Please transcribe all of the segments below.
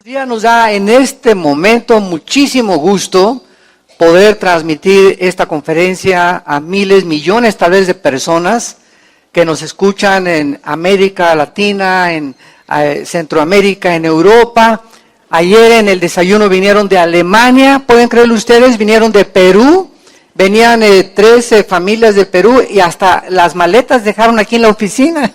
Día nos da en este momento muchísimo gusto poder transmitir esta conferencia a miles, millones tal vez de personas que nos escuchan en América Latina, en Centroamérica, en Europa. Ayer en el desayuno vinieron de Alemania, ¿pueden creerlo ustedes? Vinieron de Perú, venían 13 familias de Perú y hasta las maletas dejaron aquí en la oficina.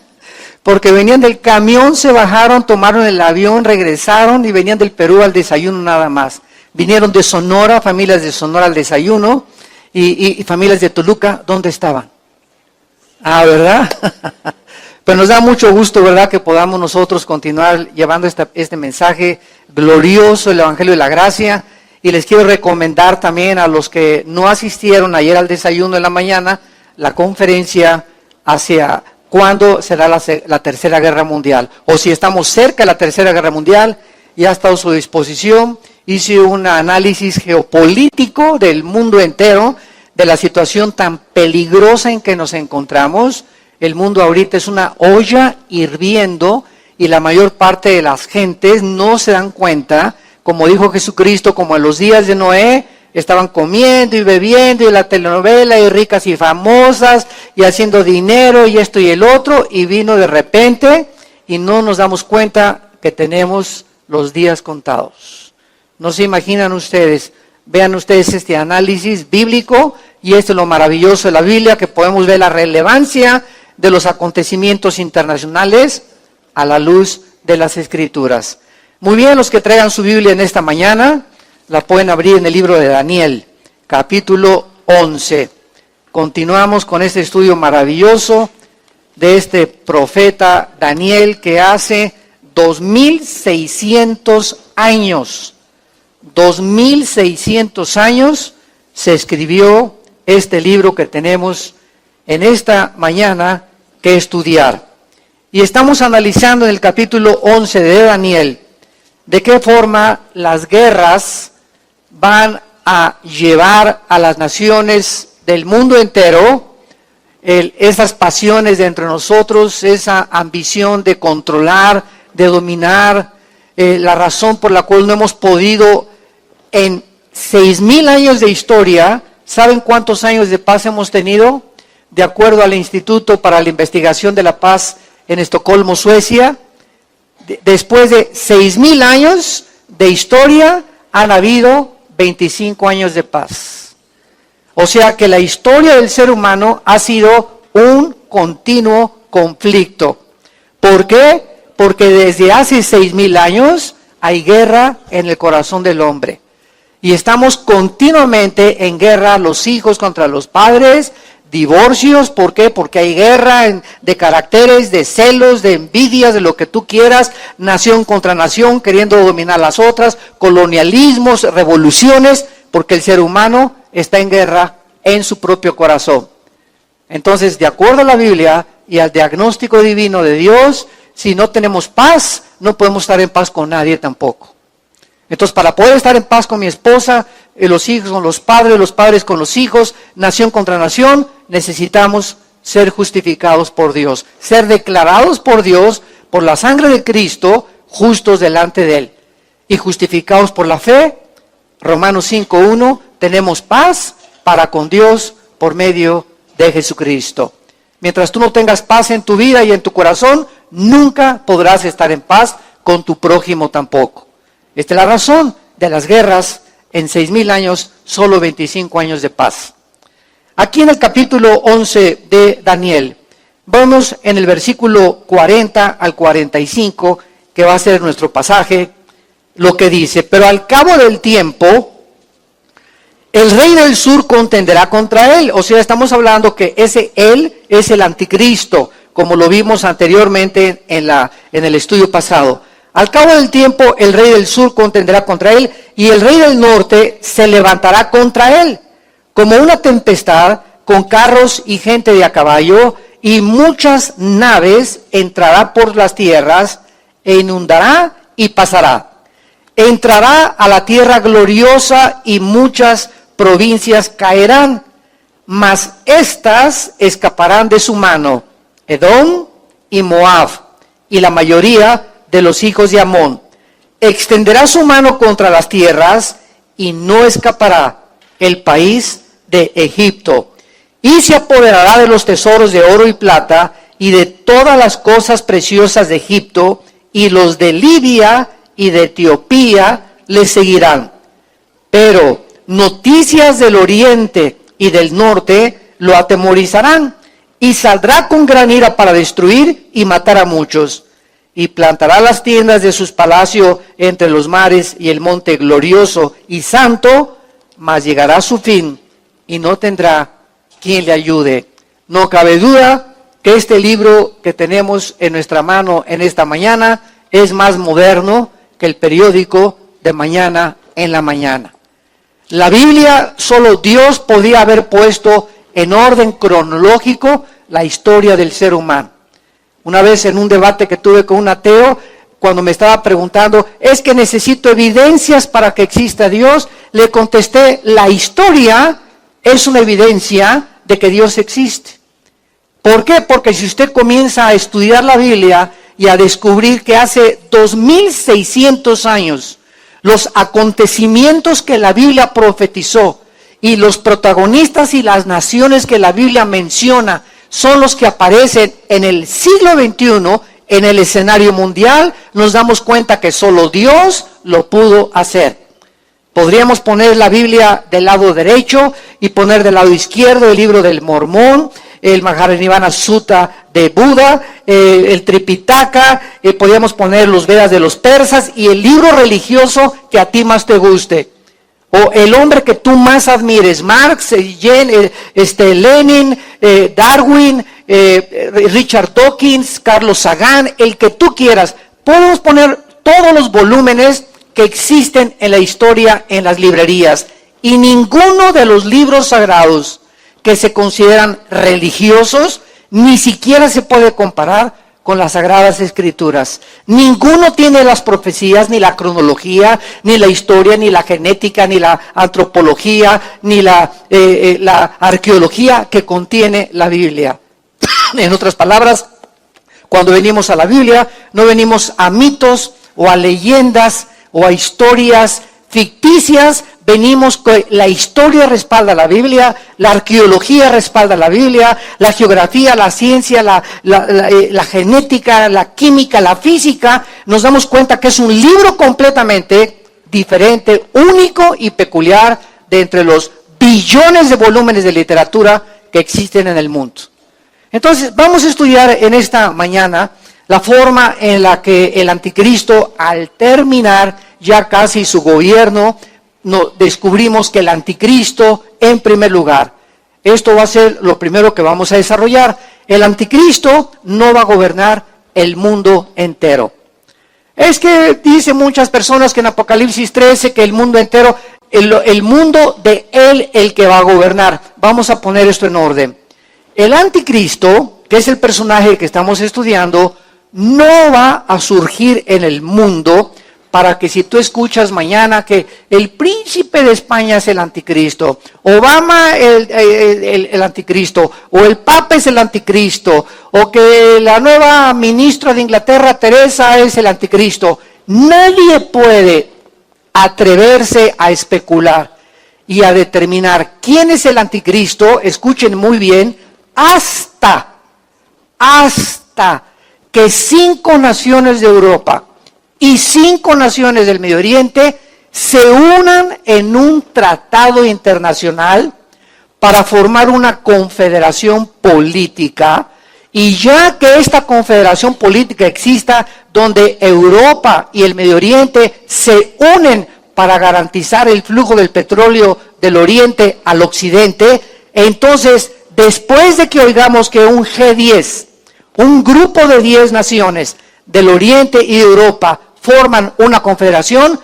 Porque venían del camión, se bajaron, tomaron el avión, regresaron y venían del Perú al desayuno nada más. Vinieron de Sonora, familias de Sonora al desayuno y familias de Toluca, ¿dónde estaban? Ah, ¿verdad? Pero nos da mucho gusto, ¿verdad?, que podamos nosotros continuar llevando este mensaje glorioso, el Evangelio de la Gracia. Y les quiero recomendar también a los que no asistieron ayer al desayuno de la mañana, la conferencia hacia ¿cuándo será la Tercera Guerra Mundial? O si estamos cerca de la Tercera Guerra Mundial, ya está a su disposición. Hice un análisis geopolítico del mundo entero, de la situación tan peligrosa en que nos encontramos. El mundo ahorita es una olla hirviendo y la mayor parte de las gentes no se dan cuenta, como dijo Jesucristo, como en los días de Noé, estaban comiendo y bebiendo y la telenovela y ricas y famosas y haciendo dinero y esto y el otro, y vino de repente y no nos damos cuenta que tenemos los días contados. No se imaginan ustedes, vean ustedes este análisis bíblico, y esto es lo maravilloso de la Biblia, que podemos ver la relevancia de los acontecimientos internacionales a la luz de las Escrituras. Muy bien, los que traigan su Biblia en esta mañana, la pueden abrir en el libro de Daniel, capítulo 11. Continuamos con este estudio maravilloso de este profeta Daniel, que hace 2600 años, 2600 años se escribió este libro que tenemos en esta mañana que estudiar. Y estamos analizando en el capítulo 11 de Daniel de qué forma las guerras van a llevar a las naciones del mundo entero, esas pasiones de entre nosotros, esa ambición de controlar, de dominar, la razón por la cual no hemos podido en 6,000 años de historia. ¿Saben cuántos años de paz hemos tenido? De acuerdo al Instituto para la Investigación de la Paz en Estocolmo, Suecia, después de 6,000 años de historia han habido 25 años de paz. O sea que la historia del ser humano ha sido un continuo conflicto. ¿Por qué? Porque desde hace 6,000 años hay guerra en el corazón del hombre. Y estamos continuamente en guerra, los hijos contra los padres, divorcios. ¿Por qué? Porque hay guerra de caracteres, de celos, de envidias, de lo que tú quieras, nación contra nación, queriendo dominar las otras, colonialismos, revoluciones, porque el ser humano está en guerra en su propio corazón. Entonces, de acuerdo a la Biblia y al diagnóstico divino de Dios, si no tenemos paz, no podemos estar en paz con nadie tampoco. Entonces, para poder estar en paz con mi esposa, los hijos con los padres con los hijos, nación contra nación, necesitamos ser justificados por Dios, ser declarados por Dios, por la sangre de Cristo, justos delante de Él. Y justificados por la fe, Romanos 5:1, tenemos paz para con Dios por medio de Jesucristo. Mientras tú no tengas paz en tu vida y en tu corazón, nunca podrás estar en paz con tu prójimo tampoco. Esta es la razón de las guerras en 6,000 años, solo 25 años de paz. Aquí en el capítulo 11 de Daniel, vamos en el versículo 40 al 45, que va a ser nuestro pasaje, lo que dice: pero al cabo del tiempo, el rey del sur contenderá contra él. O sea, estamos hablando que ese él es el anticristo, como lo vimos anteriormente en el estudio pasado. Al cabo del tiempo, el rey del sur contenderá contra él, y el rey del norte se levantará contra él, como una tempestad, con carros y gente de a caballo, y muchas naves entrará por las tierras, e inundará y pasará. Entrará a la tierra gloriosa, y muchas provincias caerán, mas estas escaparán de su mano, Edom y Moab, y la mayoría de los hijos de Amón. extenderá su mano contra las tierras y no escapará el país de Egipto. Y se apoderará de los tesoros de oro y plata y de todas las cosas preciosas de Egipto, y los de Libia y de Etiopía le seguirán. Pero noticias del oriente y del norte lo atemorizarán, y saldrá con gran ira para destruir y matar a muchos. Y plantará las tiendas de sus palacios entre los mares y el monte glorioso y santo, mas llegará a su fin y no tendrá quien le ayude. No cabe duda que este libro que tenemos en nuestra mano en esta mañana es más moderno que el periódico de mañana en la mañana. La Biblia, solo Dios podía haber puesto en orden cronológico la historia del ser humano. Una vez en un debate que tuve con un ateo, cuando me estaba preguntando, ¿es que necesito evidencias para que exista Dios? Le contesté, la historia es una evidencia de que Dios existe. ¿Por qué? Porque si usted comienza a estudiar la Biblia y a descubrir que hace 2600 años, los acontecimientos que la Biblia profetizó y los protagonistas y las naciones que la Biblia menciona son los que aparecen en el siglo XXI en el escenario mundial, nos damos cuenta que solo Dios lo pudo hacer. Podríamos poner la Biblia del lado derecho y poner del lado izquierdo el libro del Mormón, el Mahajanivana Sutta de Buda, el Tripitaka, podríamos poner los Vedas de los persas y el libro religioso que a ti más te guste. O el hombre que tú más admires, Marx, Lenin, Darwin, Richard Dawkins, Carlos Sagan, el que tú quieras. Podemos poner todos los volúmenes que existen en la historia en las librerías. Y ninguno de los libros sagrados que se consideran religiosos ni siquiera se puede comparar con las Sagradas Escrituras. Ninguno tiene las profecías, ni la cronología, ni la historia, ni la genética, ni la antropología, ni la arqueología que contiene la Biblia. En otras palabras, cuando venimos a la Biblia, no venimos a mitos o a leyendas o a historias ficticias, venimos que la historia respalda la Biblia, la arqueología respalda la Biblia, la geografía, la ciencia, la genética, la química, la física. Nos damos cuenta que es un libro completamente diferente, único y peculiar de entre los billones de volúmenes de literatura que existen en el mundo. Entonces, vamos a estudiar en esta mañana la forma en la que el anticristo, al terminar ya casi su gobierno, descubrimos que el anticristo, en primer lugar, esto va a ser lo primero que vamos a desarrollar, el anticristo no va a gobernar el mundo entero. Es que dicen muchas personas que en Apocalipsis 13 que el mundo entero, el mundo de él el que va a gobernar. Vamos a poner esto en orden. El anticristo, que es el personaje que estamos estudiando, no va a surgir en el mundo para que si tú escuchas mañana que el príncipe de España es el anticristo, Obama el anticristo, o el papa es el anticristo, o que la nueva ministra de Inglaterra, Teresa, es el anticristo. Nadie puede atreverse a especular y a determinar quién es el anticristo, escuchen muy bien, hasta que 5 naciones de Europa y 5 naciones del Medio Oriente se unan en un tratado internacional para formar una confederación política, y ya que esta confederación política exista, donde Europa y el Medio Oriente se unen para garantizar el flujo del petróleo del Oriente al Occidente, entonces, después de que oigamos que un G10, un grupo de 10 naciones del Oriente y de Europa forman una confederación,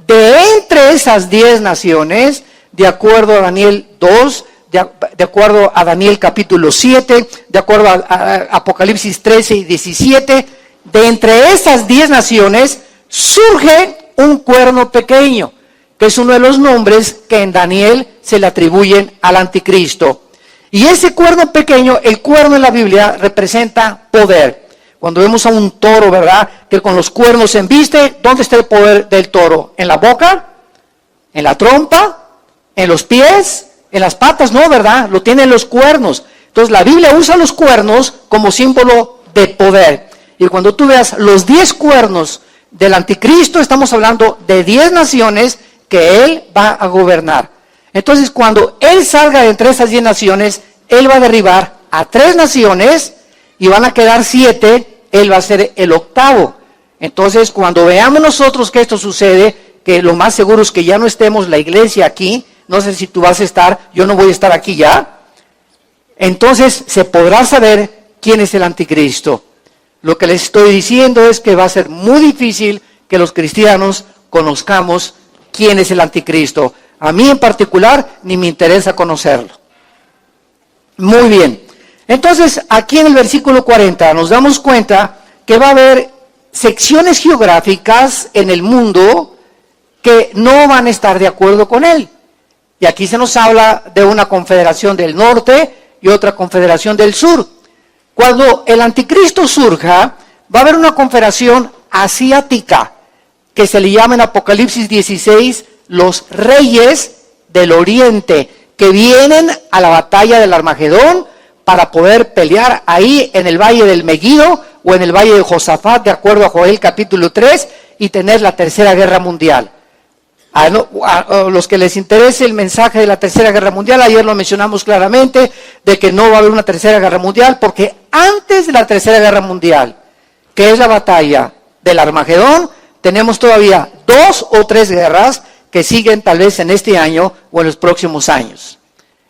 de entre esas 10 naciones, de acuerdo a Daniel 2, de acuerdo a Daniel capítulo 7, de acuerdo a Apocalipsis 13 y 17, de entre esas 10 naciones surge un cuerno pequeño, que es uno de los nombres que en Daniel se le atribuyen al anticristo. Y ese cuerno pequeño, el cuerno en la Biblia representa poder. Cuando vemos a un toro, ¿verdad?, que con los cuernos se embiste, ¿dónde está el poder del toro? ¿En la boca? ¿En la trompa? ¿En los pies? ¿En las patas? No, ¿verdad? Lo tiene en los cuernos. Entonces la Biblia usa los cuernos como símbolo de poder. Y cuando tú veas los 10 cuernos del anticristo, estamos hablando de 10 naciones que él va a gobernar. Entonces cuando él salga de entre esas 10 naciones, él va a derribar a 3 naciones y van a quedar 7, él va a ser el octavo. Entonces cuando veamos nosotros que esto sucede, que lo más seguro es que ya no estemos la iglesia aquí, no sé si tú vas a estar, yo no voy a estar aquí ya, entonces se podrá saber quién es el anticristo. Lo que les estoy diciendo es que va a ser muy difícil que los cristianos conozcamos quién es el anticristo. A mí en particular ni me interesa conocerlo. Muy bien. Entonces aquí en el versículo 40 nos damos cuenta que va a haber secciones geográficas en el mundo que no van a estar de acuerdo con él. Y aquí se nos habla de una confederación del norte y otra confederación del sur. Cuando el anticristo surja, va a haber una confederación asiática, que se le llama en Apocalipsis 16, los reyes del oriente, que vienen a la batalla del Armagedón para poder pelear ahí en el valle del Megiddo o en el valle de Josafat, de acuerdo a Joel capítulo 3, y tener la tercera guerra mundial. A los que les interese el mensaje de la tercera guerra mundial, ayer lo mencionamos claramente, de que no va a haber una tercera guerra mundial, porque antes de la tercera guerra mundial, que es la batalla del Armagedón, tenemos todavía 2 o 3 guerras que siguen tal vez en este año o en los próximos años.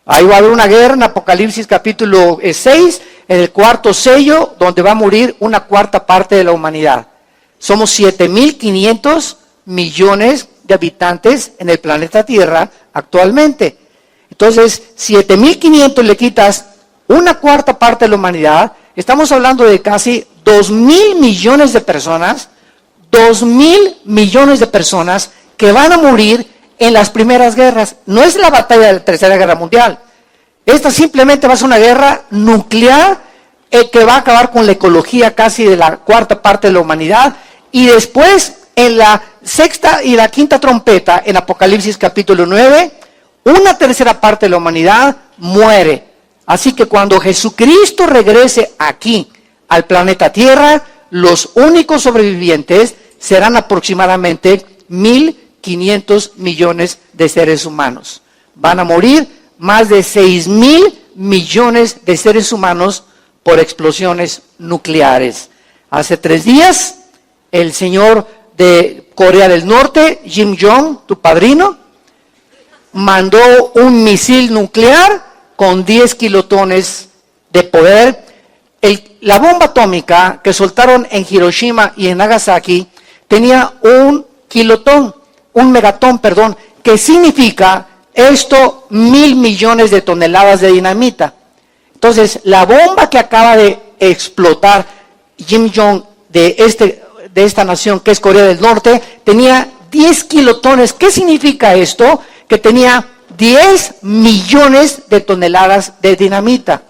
Ahí va a haber una guerra en Apocalipsis capítulo 6, en el cuarto sello, donde va a morir una cuarta parte de la humanidad. Somos 7.500 millones de habitantes en el planeta Tierra actualmente. Entonces, 7.500 le quitas una cuarta parte de la humanidad, estamos hablando de casi 2.000 millones de personas, 2.000 millones de personas que van a morir en las primeras guerras. No es la batalla de la tercera guerra mundial. Esta simplemente va a ser una guerra nuclear que va a acabar con la ecología casi de la cuarta parte de la humanidad, y después en la sexta y la quinta trompeta, en Apocalipsis capítulo 9, una tercera parte de la humanidad muere. Así que cuando Jesucristo regrese aquí al planeta Tierra, los únicos sobrevivientes serán aproximadamente 1.500 millones de seres humanos. Van a morir más de 6.000 millones de seres humanos por explosiones nucleares. Hace 3 días, el señor de Corea del Norte, Kim Jong, tu padrino, mandó un misil nuclear con 10 kilotones de poder. La bomba atómica que soltaron en Hiroshima y en Nagasaki tenía un megatón, que significa esto 1.000 millones de toneladas de dinamita. Entonces, la bomba que acaba de explotar Kim Jong de esta nación que es Corea del Norte, tenía 10 kilotones. ¿Qué significa esto? Que tenía 10 millones de toneladas de dinamita.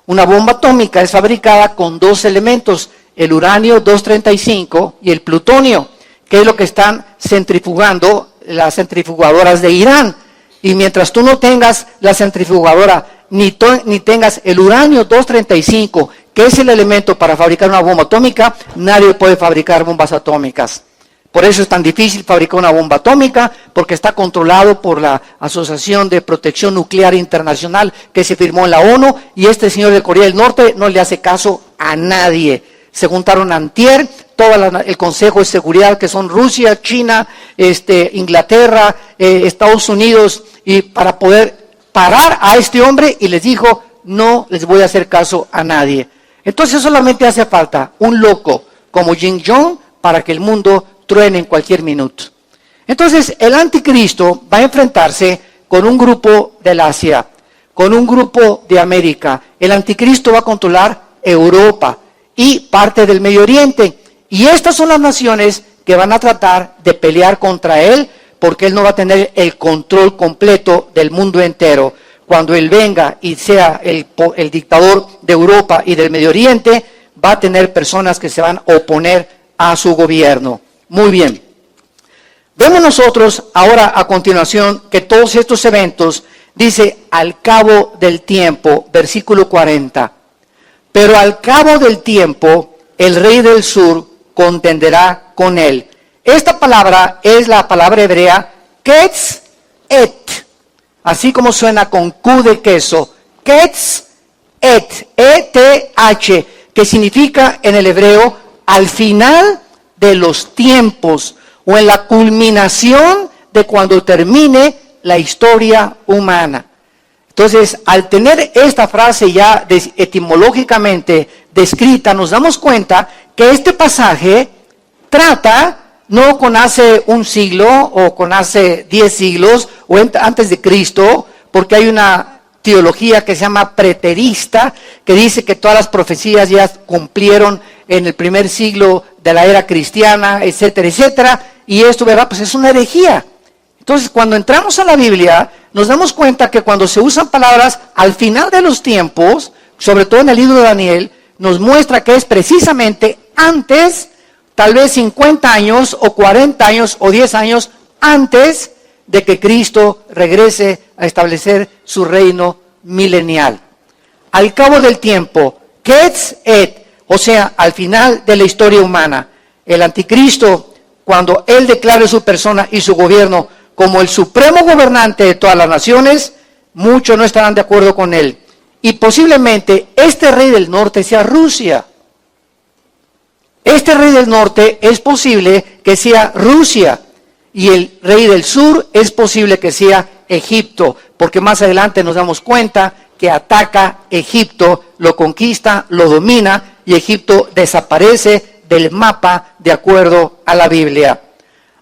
Una bomba atómica es fabricada con 2 elementos, el uranio 235 y el plutonio, que es lo que están centrifugando las centrifugadoras de Irán. Y mientras tú no tengas la centrifugadora, ni tengas el uranio 235, que es el elemento para fabricar una bomba atómica, nadie puede fabricar bombas atómicas. Por eso es tan difícil fabricar una bomba atómica, porque está controlado por la Asociación de Protección Nuclear Internacional que se firmó en la ONU, y este señor de Corea del Norte no le hace caso a nadie. Se juntaron antier, todo el Consejo de Seguridad, que son Rusia, China, Inglaterra, Estados Unidos, y para poder parar a este hombre, y les dijo, no les voy a hacer caso a nadie. Entonces solamente hace falta un loco como Kim Jong para que el mundo truene en cualquier minuto. Entonces el anticristo va a enfrentarse con un grupo del Asia, con un grupo de América. El anticristo va a controlar Europa y parte del Medio Oriente. Y estas son las naciones que van a tratar de pelear contra él, porque él no va a tener el control completo del mundo entero. Cuando él venga y sea el dictador de Europa y del Medio Oriente, va a tener personas que se van a oponer a su gobierno. Muy bien. Vemos nosotros ahora a continuación que todos estos eventos, dice, al cabo del tiempo, versículo 40. Pero al cabo del tiempo, el rey del sur contenderá con él. Esta palabra es la palabra hebrea ketz et, así como suena con Q de queso, ketz et, E-T-H, que significa en el hebreo al final de los tiempos o en la culminación de cuando termine la historia humana. Entonces, al tener esta frase ya etimológicamente descrita, nos damos cuenta que este pasaje trata no con hace un siglo o con hace 10 siglos o antes de Cristo, porque hay una teología que se llama preterista, que dice que todas las profecías ya cumplieron en el primer siglo de la era cristiana, etcétera, etcétera, y esto, ¿verdad? Pues es una herejía. Entonces, cuando entramos a la Biblia, nos damos cuenta que cuando se usan palabras al final de los tiempos, sobre todo en el libro de Daniel, nos muestra que es precisamente antes, tal vez 50 años o 40 años o 10 años antes de que Cristo regrese a establecer su reino milenial. Al cabo del tiempo, ketz et, o sea, al final de la historia humana, el anticristo, cuando él declare su persona y su gobierno como el supremo gobernante de todas las naciones, muchos no estarán de acuerdo con él. Y posiblemente este rey del norte sea Rusia. Este rey del norte es posible que sea Rusia. Y el rey del sur es posible que sea Egipto. Porque más adelante nos damos cuenta que ataca Egipto, lo conquista, lo domina y Egipto desaparece del mapa de acuerdo a la Biblia.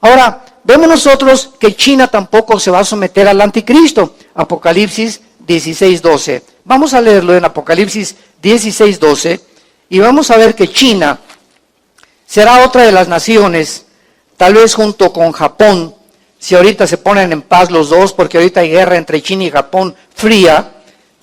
Ahora, vemos nosotros que China tampoco se va a someter al anticristo. Apocalipsis 16:12. Vamos a leerlo en Apocalipsis 16:12 y vamos a ver que China será otra de las naciones, tal vez junto con Japón, si ahorita se ponen en paz los dos, porque ahorita hay guerra entre China y Japón fría.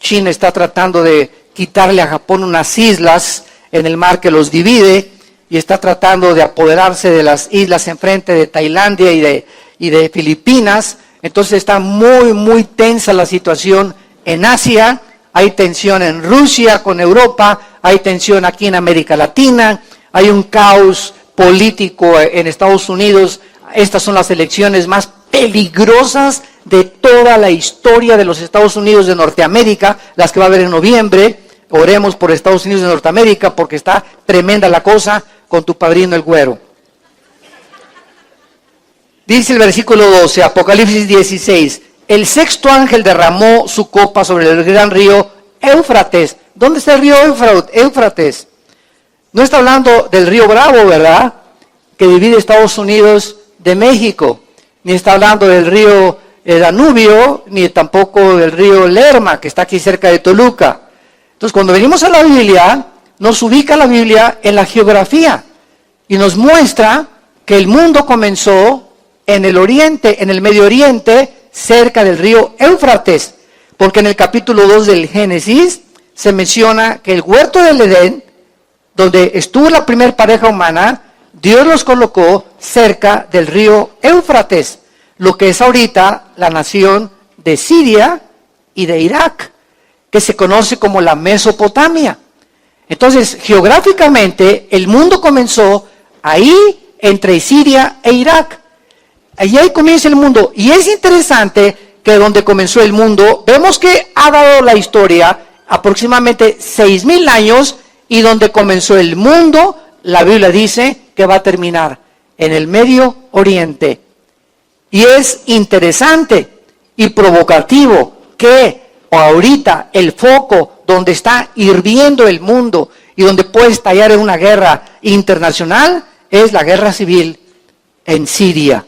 China está tratando de quitarle a Japón unas islas en el mar que los divide y está tratando de apoderarse de las islas enfrente de Tailandia y de Filipinas. Entonces está muy, muy tensa la situación en Asia. Hay tensión en Rusia con Europa, hay tensión aquí en América Latina, hay un caos político en Estados Unidos. Estas son las elecciones más peligrosas de toda la historia de los Estados Unidos de Norteamérica, las que va a haber en noviembre. Oremos por Estados Unidos de Norteamérica porque está tremenda la cosa con tu padrino el güero. Dice el versículo 12, Apocalipsis 16, el sexto ángel derramó su copa sobre el gran río Éufrates. ¿Dónde está el río Éufrates? No está hablando del río Bravo, ¿verdad? Que divide Estados Unidos de México. Ni está hablando del río Danubio, ni tampoco del río Lerma, que está aquí cerca de Toluca. Entonces, cuando venimos a la Biblia, nos ubica la Biblia en la geografía y nos muestra que el mundo comenzó en el oriente, en el Medio Oriente, cerca del río Éufrates, porque en el capítulo 2 del Génesis se menciona que el huerto del Edén, donde estuvo la primera pareja humana, Dios los colocó cerca del río Éufrates, lo que es ahorita la nación de Siria y de Irak, que se conoce como la Mesopotamia. Entonces, geográficamente, el mundo comenzó ahí entre Siria e Irak. Allí ahí comienza el mundo. Y es interesante que donde comenzó el mundo, vemos que ha dado la historia aproximadamente 6,000 años, y donde comenzó el mundo, la Biblia dice que va a terminar en el Medio Oriente. Y es interesante y provocativo que ahorita el foco donde está hirviendo el mundo y donde puede estallar en una guerra internacional es la guerra civil en Siria,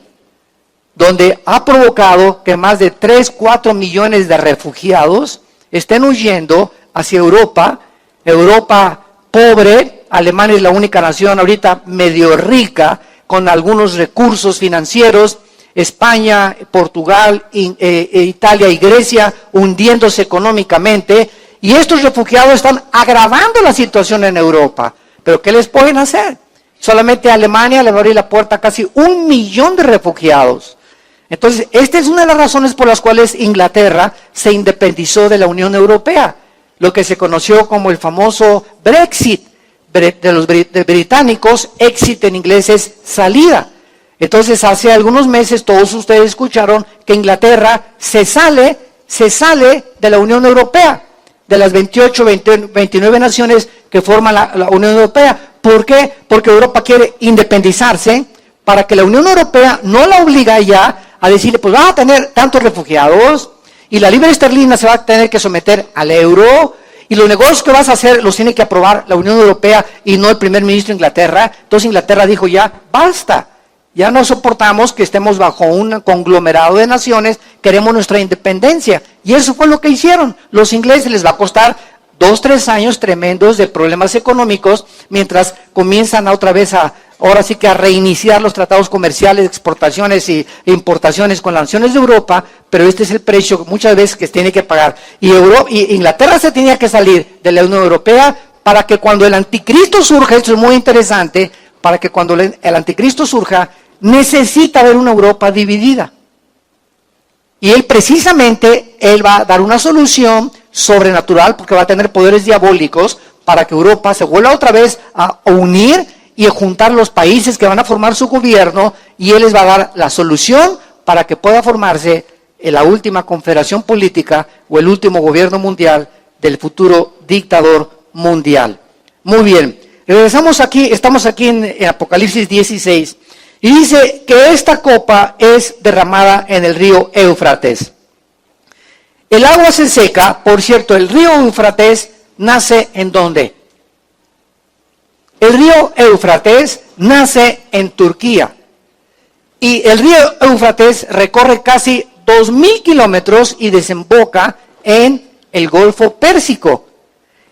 donde ha provocado que más de 3-4 millones de refugiados estén huyendo hacia Europa. Europa pobre, Alemania es la única nación ahorita medio rica, con algunos recursos financieros, España, Portugal, Italia y Grecia hundiéndose económicamente, y estos refugiados están agravando la situación en Europa, Pero ¿qué les pueden hacer? Solamente Alemania le va a abrir la puerta a casi 1 millón de refugiados. Entonces, esta es una de las razones por las cuales Inglaterra se independizó de la Unión Europea, lo que se conoció como el famoso Brexit de los británicos. Exit en inglés es salida. Entonces, hace algunos meses todos ustedes escucharon que Inglaterra se sale de la Unión Europea, de las 28, 29 naciones que forman la Unión Europea. ¿Por qué? Porque Europa quiere independizarse para que la Unión Europea no la obliga ya a decirle, pues van a tener tantos refugiados y la libra esterlina se va a tener que someter al euro y los negocios que vas a hacer los tiene que aprobar la Unión Europea y no el primer ministro de Inglaterra. Entonces Inglaterra dijo ya, basta, ya no soportamos que estemos bajo un conglomerado de naciones, queremos nuestra independencia. Y eso fue lo que hicieron. Los ingleses les va a costar 2-3 años tremendos de problemas económicos mientras comienzan otra vez ahora sí que a reiniciar los tratados comerciales, exportaciones e importaciones con las naciones de Europa, pero este es el precio muchas veces que se tiene que pagar. Y Inglaterra se tenía que salir de la Unión Europea para que cuando el anticristo surja, esto es muy interesante, para que cuando el anticristo surja, necesita haber una Europa dividida. Y él precisamente, él va a dar una solución sobrenatural, porque va a tener poderes diabólicos, para que Europa se vuelva otra vez a unir y a juntar los países que van a formar su gobierno, y él les va a dar la solución para que pueda formarse la última confederación política o el último gobierno mundial del futuro dictador mundial. Muy bien, regresamos aquí, estamos aquí en Apocalipsis 16, y dice que esta copa es derramada en el río Éufrates. El agua se seca, por cierto, el río Éufrates nace ¿en dónde? El río Éufrates nace en Turquía. Y el río Éufrates recorre casi 2.000 kilómetros y desemboca en el Golfo Pérsico.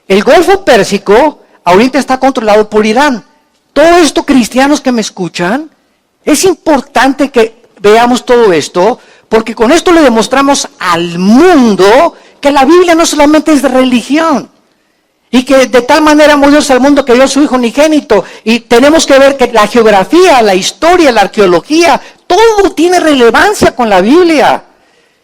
El Golfo Pérsico ahorita está controlado por Irán. Todo esto, cristianos que me escuchan, es importante que veamos todo esto, porque con esto le demostramos al mundo que la Biblia no solamente es de religión, y que de tal manera amó Dios al mundo que dio a su Hijo unigénito, y tenemos que ver que la geografía, la historia, la arqueología, todo tiene relevancia con la Biblia,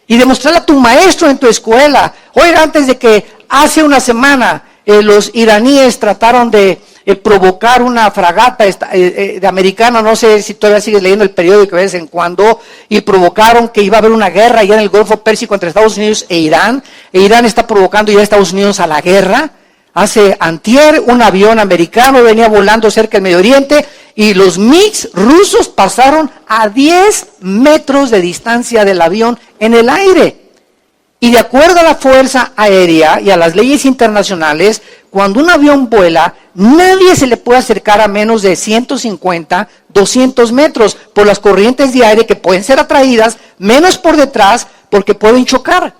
y demostrarle a tu maestro en tu escuela. Oiga, antes de que hace una semana los iraníes trataron de provocar una fragata de americana, no sé si todavía sigues leyendo el periódico de vez en cuando, y provocaron que iba a haber una guerra allá en el Golfo Pérsico entre Estados Unidos e Irán está provocando ya a Estados Unidos a la guerra. Hace antier un avión americano venía volando cerca del Medio Oriente y los MiGs rusos pasaron a 10 metros de distancia del avión en el aire. Y de acuerdo a la Fuerza Aérea y a las leyes internacionales, cuando un avión vuela, nadie se le puede acercar a menos de 150, 200 metros por las corrientes de aire que pueden ser atraídas, menos por detrás porque pueden chocar.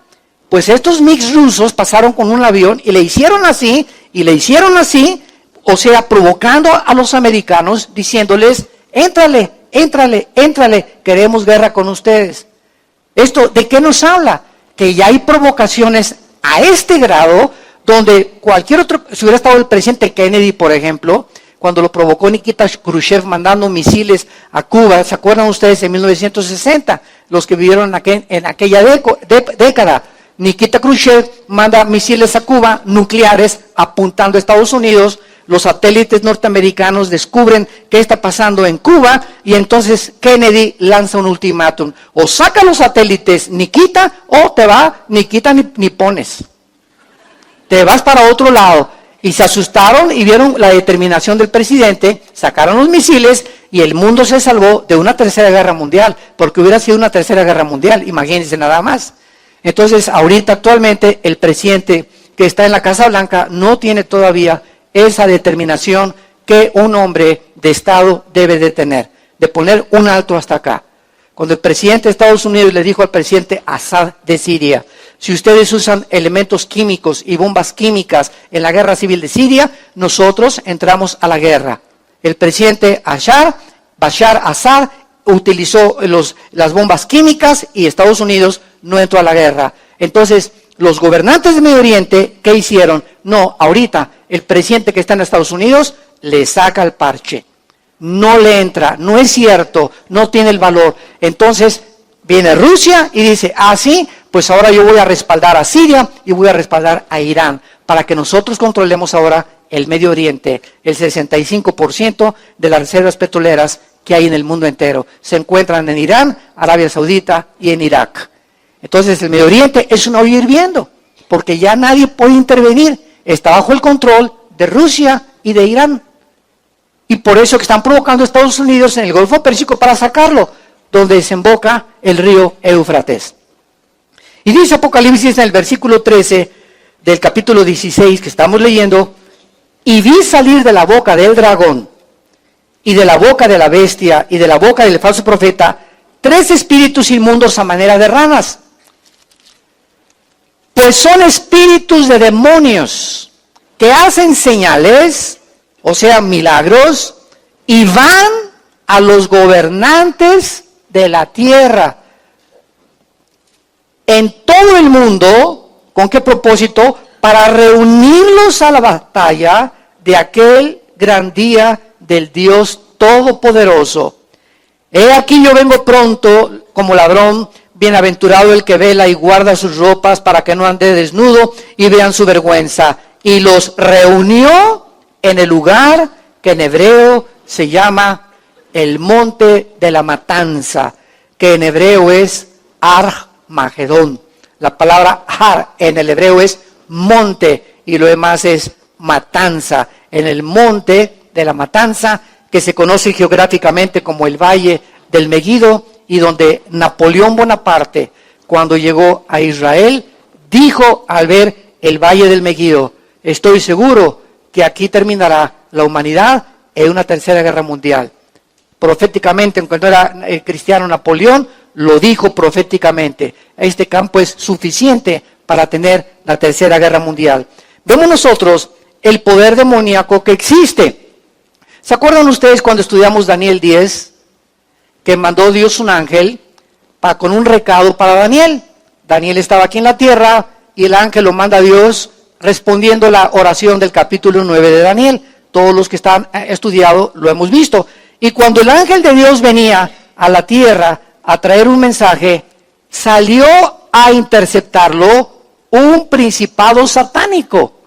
Pues estos MiGs rusos pasaron con un avión y le hicieron así, o sea, provocando a los americanos, diciéndoles, éntrale, queremos guerra con ustedes. ¿Esto de qué nos habla? Que ya hay provocaciones a este grado, donde cualquier otro, si hubiera estado el presidente Kennedy, por ejemplo, cuando lo provocó Nikita Khrushchev mandando misiles a Cuba, ¿se acuerdan ustedes en 1960? Los que vivieron en aquella década. Nikita Khrushchev manda misiles a Cuba, nucleares, apuntando a Estados Unidos. Los satélites norteamericanos descubren qué está pasando en Cuba y entonces Kennedy lanza un ultimátum. O saca los satélites Nikita o te va, ni quita ni pones. Te vas para otro lado. Y se asustaron y vieron la determinación del presidente, sacaron los misiles y el mundo se salvó de una tercera guerra mundial, porque hubiera sido una tercera guerra mundial, imagínense nada más. Entonces, ahorita actualmente el presidente que está en la Casa Blanca no tiene todavía esa determinación que un hombre de Estado debe de tener, de poner un alto hasta acá. Cuando el presidente de Estados Unidos le dijo al presidente Assad de Siria, si ustedes usan elementos químicos y bombas químicas en la guerra civil de Siria, nosotros entramos a la guerra. El presidente Bashar Assad utilizó las bombas químicas y Estados Unidos no entró a la guerra. Entonces, los gobernantes de Medio Oriente, ¿qué hicieron? No, ahorita el presidente que está en Estados Unidos le saca el parche. No le entra, no es cierto, no tiene el valor. Entonces viene Rusia y dice, sí, pues ahora yo voy a respaldar a Siria y voy a respaldar a Irán, para que nosotros controlemos ahora el Medio Oriente. El 65% de las reservas petroleras que hay en el mundo entero se encuentran en Irán, Arabia Saudita y en Irak. Entonces el Medio Oriente es un olla hirviendo, porque ya nadie puede intervenir, está bajo el control de Rusia y de Irán. Y por eso que están provocando a Estados Unidos en el Golfo Pérsico para sacarlo, donde desemboca el río Éufrates. Y dice Apocalipsis en el versículo 13 del capítulo 16 que estamos leyendo, y vi salir de la boca del dragón, y de la boca de la bestia, y de la boca del falso profeta, 3 espíritus inmundos a manera de ranas. Pues son espíritus de demonios que hacen señales, o sea, milagros, y van a los gobernantes de la tierra en todo el mundo. ¿Con qué propósito? Para reunirlos a la batalla de aquel gran día del Dios Todopoderoso. He aquí yo vengo pronto como ladrón, bienaventurado el que vela y guarda sus ropas para que no ande desnudo y vean su vergüenza. Y los reunió en el lugar que en hebreo se llama el monte de la matanza, que en hebreo es Armagedón. La palabra Har en el hebreo es monte y lo demás es matanza. En el monte de la matanza, que se conoce geográficamente como el Valle del Megido, y donde Napoleón Bonaparte, cuando llegó a Israel, dijo al ver el Valle del Megido, estoy seguro que aquí terminará la humanidad en una tercera guerra mundial. Proféticamente, cuando era cristiano Napoleón, lo dijo proféticamente. Este campo es suficiente para tener la tercera guerra mundial. Vemos nosotros el poder demoníaco que existe. ¿Se acuerdan ustedes cuando estudiamos Daniel 10? Que mandó Dios un ángel con un recado para Daniel. Daniel estaba aquí en la tierra y el ángel lo manda a Dios respondiendo la oración del capítulo 9 de Daniel. Todos los que están estudiado lo hemos visto. Y cuando el ángel de Dios venía a la tierra a traer un mensaje, salió a interceptarlo un principado satánico,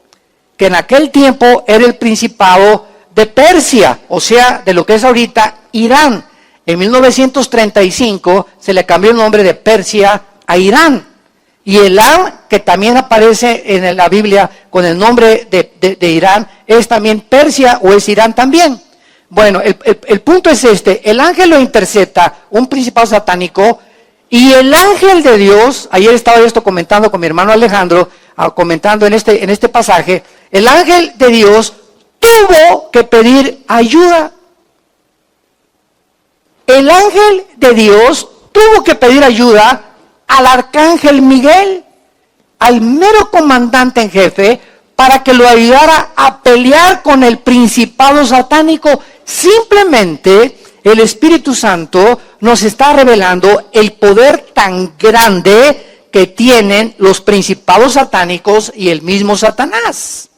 que en aquel tiempo era el principado de Persia, o sea, de lo que es ahorita Irán. En 1935 se le cambió el nombre de Persia a Irán. Y Elam, que también aparece en la Biblia con el nombre de Irán, es también Persia o es Irán también. Bueno, el punto es este: el ángel lo intercepta, un principado satánico, y el ángel de Dios, ayer estaba yo esto comentando con mi hermano Alejandro, comentando en este pasaje, el ángel de Dios tuvo que pedir ayuda. El ángel de Dios tuvo que pedir ayuda al arcángel Miguel, al mero comandante en jefe, para que lo ayudara a pelear con el principado satánico. Simplemente el Espíritu Santo nos está revelando el poder tan grande que tienen los principados satánicos y el mismo Satanás.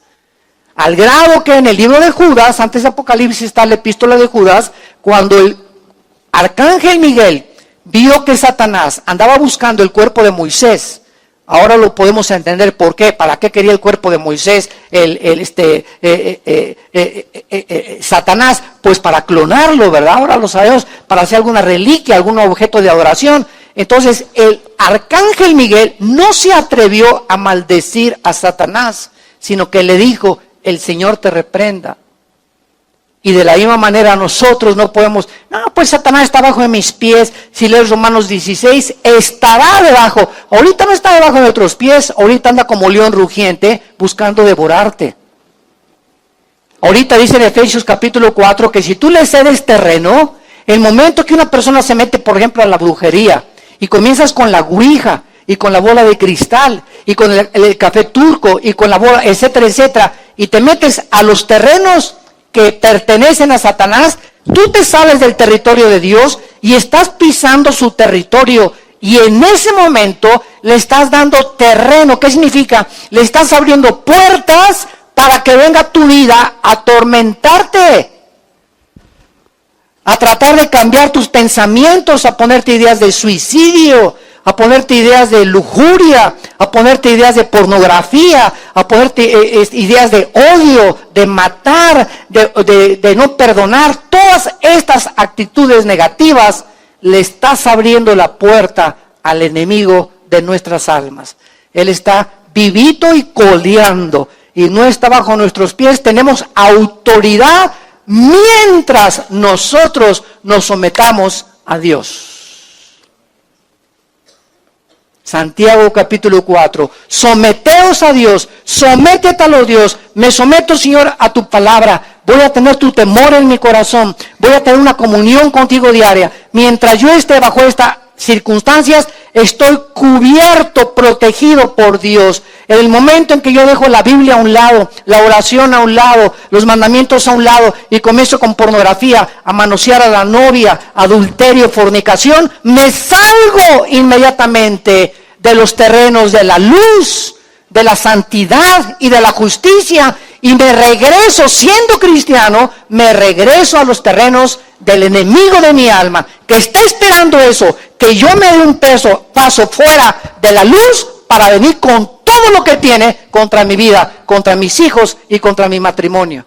Al grado que en el libro de Judas, antes de Apocalipsis está la epístola de Judas, cuando el arcángel Miguel vio que Satanás andaba buscando el cuerpo de Moisés. Ahora lo podemos entender por qué. ¿Para qué quería el cuerpo de Moisés Satanás? Pues para clonarlo, ¿verdad? Ahora lo sabemos, para hacer alguna reliquia, algún objeto de adoración. Entonces el arcángel Miguel no se atrevió a maldecir a Satanás, sino que le dijo, el Señor te reprenda. Y de la misma manera nosotros no podemos, no, pues Satanás está debajo de mis pies. Si lees Romanos 16, estará debajo. Ahorita no está debajo de nuestros pies, ahorita anda como león rugiente buscando devorarte. Ahorita dice en Efesios capítulo 4 que si tú le cedes terreno, el momento que una persona se mete, por ejemplo, a la brujería, y comienzas con la ouija, y con la bola de cristal, y con el café turco, y con la bola, etcétera, etcétera, y te metes a los terrenos que pertenecen a Satanás, tú te sales del territorio de Dios y estás pisando su territorio, y en ese momento le estás dando terreno. ¿Qué significa? Le estás abriendo puertas para que venga a tu vida a atormentarte, a tratar de cambiar tus pensamientos, a ponerte ideas de suicidio, a ponerte ideas de lujuria, a ponerte ideas de pornografía, a ponerte ideas de odio, de matar, de no perdonar. Todas estas actitudes negativas le estás abriendo la puerta al enemigo de nuestras almas. Él está vivito y coleando y no está bajo nuestros pies. Tenemos autoridad mientras nosotros nos sometamos a Dios. Santiago capítulo 4, someteos a Dios, sométete a los Dios, me someto, Señor, a tu palabra, voy a tener tu temor en mi corazón, voy a tener una comunión contigo diaria. Mientras yo esté bajo estas circunstancias, estoy cubierto, protegido por Dios. En el momento en que yo dejo la Biblia a un lado, la oración a un lado, los mandamientos a un lado y comienzo con pornografía, a manosear a la novia, adulterio, fornicación, me salgo inmediatamente de los terrenos de la luz, de la santidad y de la justicia y me regreso, siendo cristiano, me regreso a los terrenos del enemigo de mi alma, que está esperando eso, que yo me dé un paso fuera de la luz para venir con todo lo que tiene contra mi vida, contra mis hijos y contra mi matrimonio.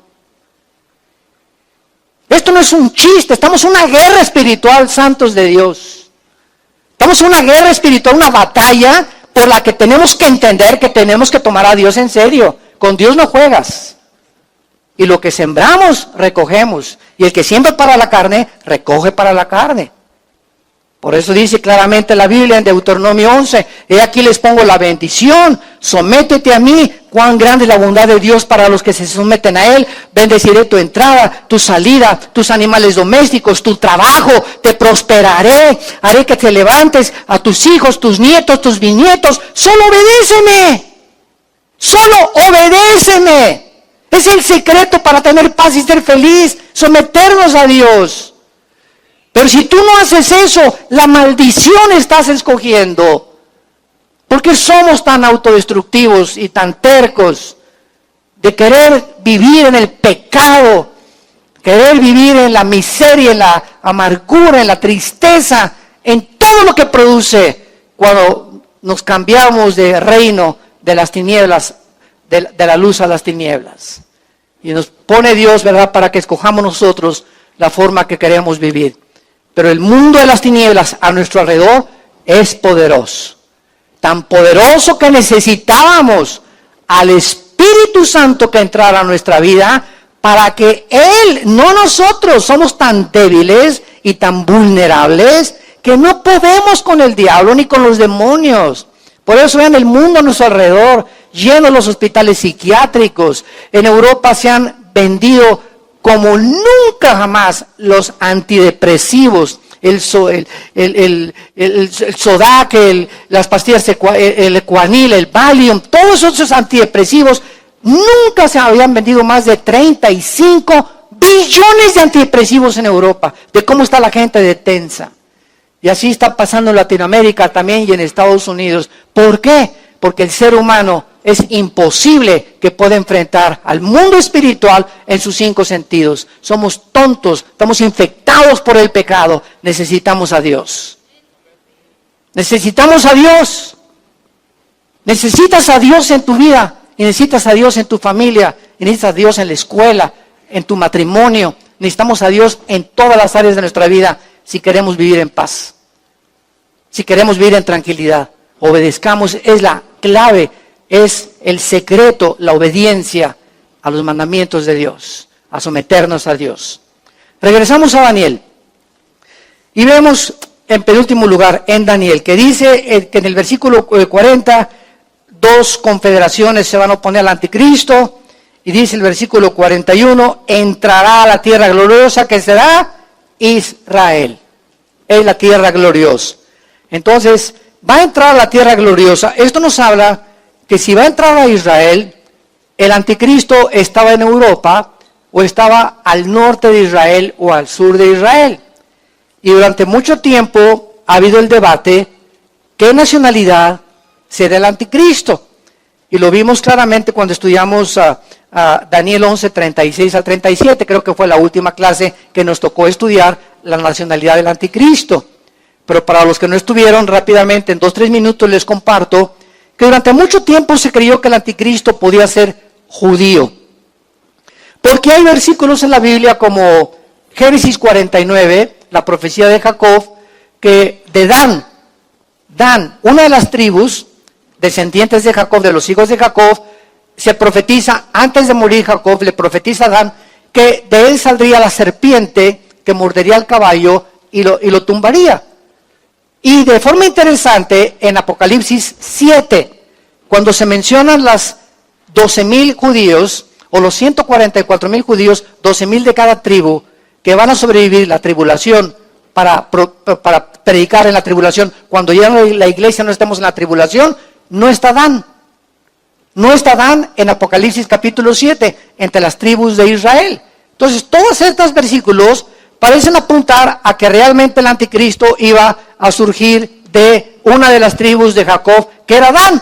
Esto no es un chiste, estamos en una guerra espiritual, santos de Dios. Estamos en una guerra espiritual, una batalla por la que tenemos que entender que tenemos que tomar a Dios en serio. Con Dios no juegas. Y lo que sembramos, recogemos. Y el que siembra para la carne, recoge para la carne. Por eso dice claramente la Biblia en Deuteronomio 11, he aquí les pongo la bendición, sométete a mí, cuán grande es la bondad de Dios para los que se someten a Él, bendeciré tu entrada, tu salida, tus animales domésticos, tu trabajo, te prosperaré, haré que te levantes a tus hijos, tus nietos, tus bisnietos, solo obedéceme, es el secreto para tener paz y ser feliz, someternos a Dios. Pero si tú no haces eso, la maldición estás escogiendo. ¿Por qué somos tan autodestructivos y tan tercos de querer vivir en el pecado, querer vivir en la miseria, en la amargura, en la tristeza, en todo lo que produce cuando nos cambiamos de reino de las tinieblas, de la luz a las tinieblas? Y nos pone Dios, ¿verdad?, para que escojamos nosotros la forma que queremos vivir. Pero el mundo de las tinieblas a nuestro alrededor es poderoso. Tan poderoso que necesitábamos al Espíritu Santo que entrara a nuestra vida para que Él, no nosotros, somos tan débiles y tan vulnerables que no podemos con el diablo ni con los demonios. Por eso vean el mundo a nuestro alrededor, lleno de los hospitales psiquiátricos. En Europa se han vendido como nunca jamás los antidepresivos, el Sodac, las pastillas, el Equanil, el Valium, todos esos antidepresivos, nunca se habían vendido más de 35 billones de antidepresivos en Europa, de cómo está la gente de tensa. Y así está pasando en Latinoamérica también y en Estados Unidos. ¿Por qué? Porque el ser humano es imposible que pueda enfrentar al mundo espiritual en sus 5 sentidos. Somos tontos, estamos infectados por el pecado. Necesitamos a Dios. Necesitamos a Dios. Necesitas a Dios en tu vida, y necesitas a Dios en tu familia, y necesitas a Dios en la escuela, en tu matrimonio. Necesitamos a Dios en todas las áreas de nuestra vida si queremos vivir en paz, si queremos vivir en tranquilidad. Obedezcamos, es la clave. Es el secreto, la obediencia a los mandamientos de Dios, a someternos a Dios. Regresamos a Daniel y vemos en penúltimo lugar en Daniel, que dice que en el versículo 40, 2 confederaciones se van a oponer al anticristo, y dice el versículo 41, entrará a la tierra gloriosa que será Israel. Es la tierra gloriosa. Entonces, va a entrar a la tierra gloriosa. Esto nos habla que si va a entrar a Israel, el anticristo estaba en Europa o estaba al norte de Israel o al sur de Israel. Y durante mucho tiempo ha habido el debate, ¿qué nacionalidad será el anticristo? Y lo vimos claramente cuando estudiamos a Daniel 11, 36 al 37. Creo que fue la última clase que nos tocó estudiar la nacionalidad del anticristo. Pero para los que no estuvieron, rápidamente, en 2-3 minutos les comparto que durante mucho tiempo se creyó que el anticristo podía ser judío. Porque hay versículos en la Biblia como Génesis 49, la profecía de Jacob, que de Dan, una de las tribus descendientes de Jacob, de los hijos de Jacob, se profetiza, antes de morir Jacob, le profetiza a Dan que de él saldría la serpiente que mordería al caballo y lo tumbaría. Y de forma interesante, en Apocalipsis 7, cuando se mencionan las 12,000 judíos, o los 144,000 judíos, 12,000 de cada tribu, que van a sobrevivir la tribulación para predicar en la tribulación, cuando ya la iglesia no estemos en la tribulación, no está Dan. No está Dan en Apocalipsis capítulo 7, entre las tribus de Israel. Entonces, todos estos versículos parecen apuntar a que realmente el anticristo iba a surgir de una de las tribus de Jacob, que era Dan.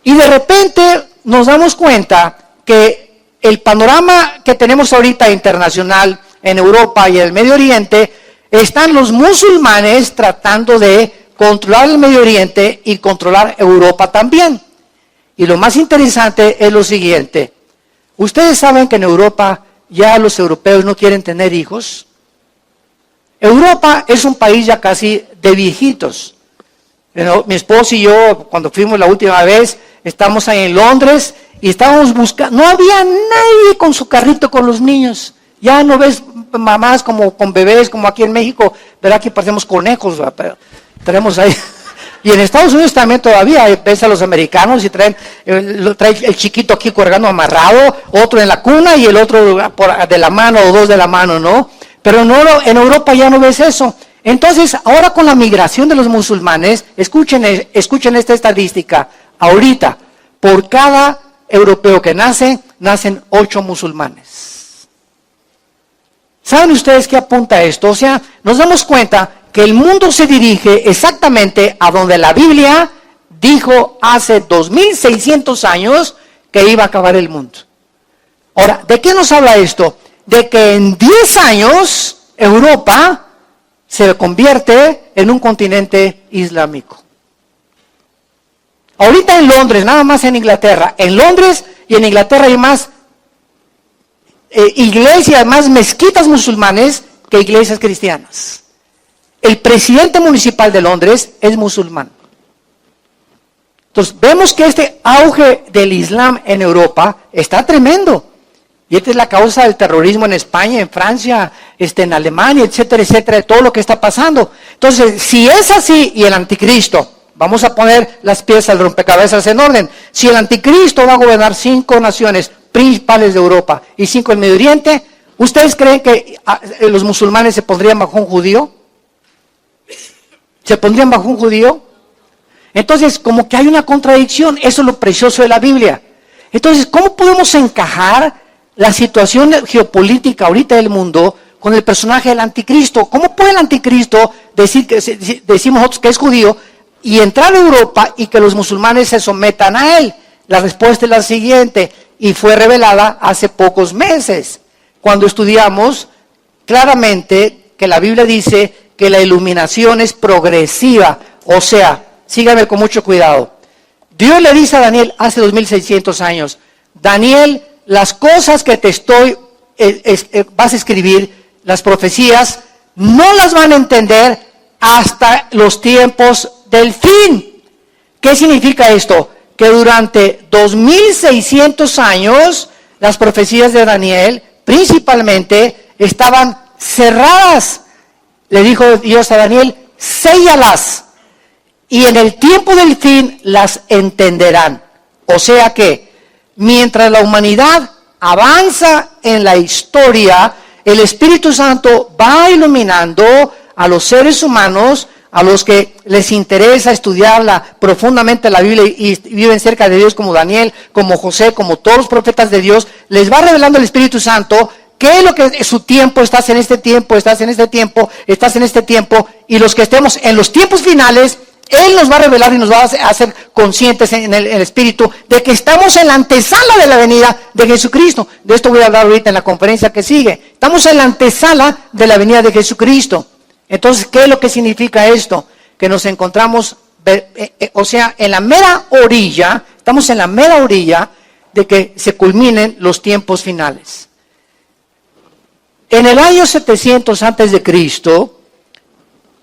Y de repente nos damos cuenta que el panorama que tenemos ahorita internacional en Europa y en el Medio Oriente, están los musulmanes tratando de controlar el Medio Oriente y controlar Europa también. Y lo más interesante es lo siguiente. Ustedes saben que en Europa ya los europeos no quieren tener hijos. Europa es un país ya casi de viejitos. Mi esposo y yo, cuando fuimos la última vez, estamos ahí en Londres y estábamos buscando, no había nadie con su carrito con los niños. Ya no ves mamás como con bebés, como aquí en México, ¿verdad? Que parecemos conejos, pero tenemos ahí. Y en Estados Unidos también todavía ves a los americanos y traen el chiquito aquí colgando amarrado, otro en la cuna y el otro de la mano o dos de la mano, ¿no? Pero en Europa ya no ves eso. Entonces, ahora con la migración de los musulmanes, escuchen esta estadística. Ahorita, por cada europeo que nace, nacen 8 musulmanes. ¿Saben ustedes qué apunta esto? O sea, nos damos cuenta que el mundo se dirige exactamente a donde la Biblia dijo hace 2600 años que iba a acabar el mundo. Ahora, ¿de qué nos habla esto? De que en 10 años Europa se convierte en un continente islámico. Ahorita en Londres, nada más en Inglaterra. En Londres y en Inglaterra hay más iglesias, más mezquitas musulmanes que iglesias cristianas. El presidente municipal de Londres es musulmán. Entonces, vemos que este auge del Islam en Europa está tremendo. Y esta es la causa del terrorismo en España, en Francia, en Alemania, etcétera, etcétera, de todo lo que está pasando. Entonces, si es así y el anticristo, vamos a poner las piezas del rompecabezas en orden. Si el anticristo va a gobernar 5 naciones principales de Europa y 5 en Medio Oriente, ¿ustedes creen que los musulmanes se pondrían bajo un judío? ¿Se pondrían bajo un judío? Entonces, como que hay una contradicción. Eso es lo precioso de la Biblia. Entonces, ¿cómo podemos encajar la situación geopolítica ahorita del mundo con el personaje del anticristo? ¿Cómo puede el anticristo decimos nosotros que es judío y entrar a Europa y que los musulmanes se sometan a él? La respuesta es la siguiente, y fue revelada hace pocos meses, cuando estudiamos claramente que la Biblia dice que la iluminación es progresiva. O sea, síganme con mucho cuidado. Dios le dice a Daniel hace 2600 años, Daniel, las cosas que te vas a escribir, las profecías, no las van a entender hasta los tiempos del fin. ¿Qué significa esto? Que durante 2600 años, las profecías de Daniel, principalmente, estaban cerradas. Le dijo Dios a Daniel, séllalas, y en el tiempo del fin las entenderán. O sea que, mientras la humanidad avanza en la historia, el Espíritu Santo va iluminando a los seres humanos, a los que les interesa estudiarla profundamente la Biblia y viven cerca de Dios, como Daniel, como José, como todos los profetas de Dios, les va revelando el Espíritu Santo qué es lo que es su tiempo, estás en este tiempo, estás en este tiempo, estás en este tiempo, y los que estemos en los tiempos finales, Él nos va a revelar y nos va a hacer conscientes en el Espíritu de que estamos en la antesala de la venida de Jesucristo. De esto voy a hablar ahorita en la conferencia que sigue. Estamos en la antesala de la venida de Jesucristo. Entonces, ¿qué es lo que significa esto? Que nos encontramos, o sea, en la mera orilla, estamos en la mera orilla de que se culminen los tiempos finales. En el año 700 antes de Cristo,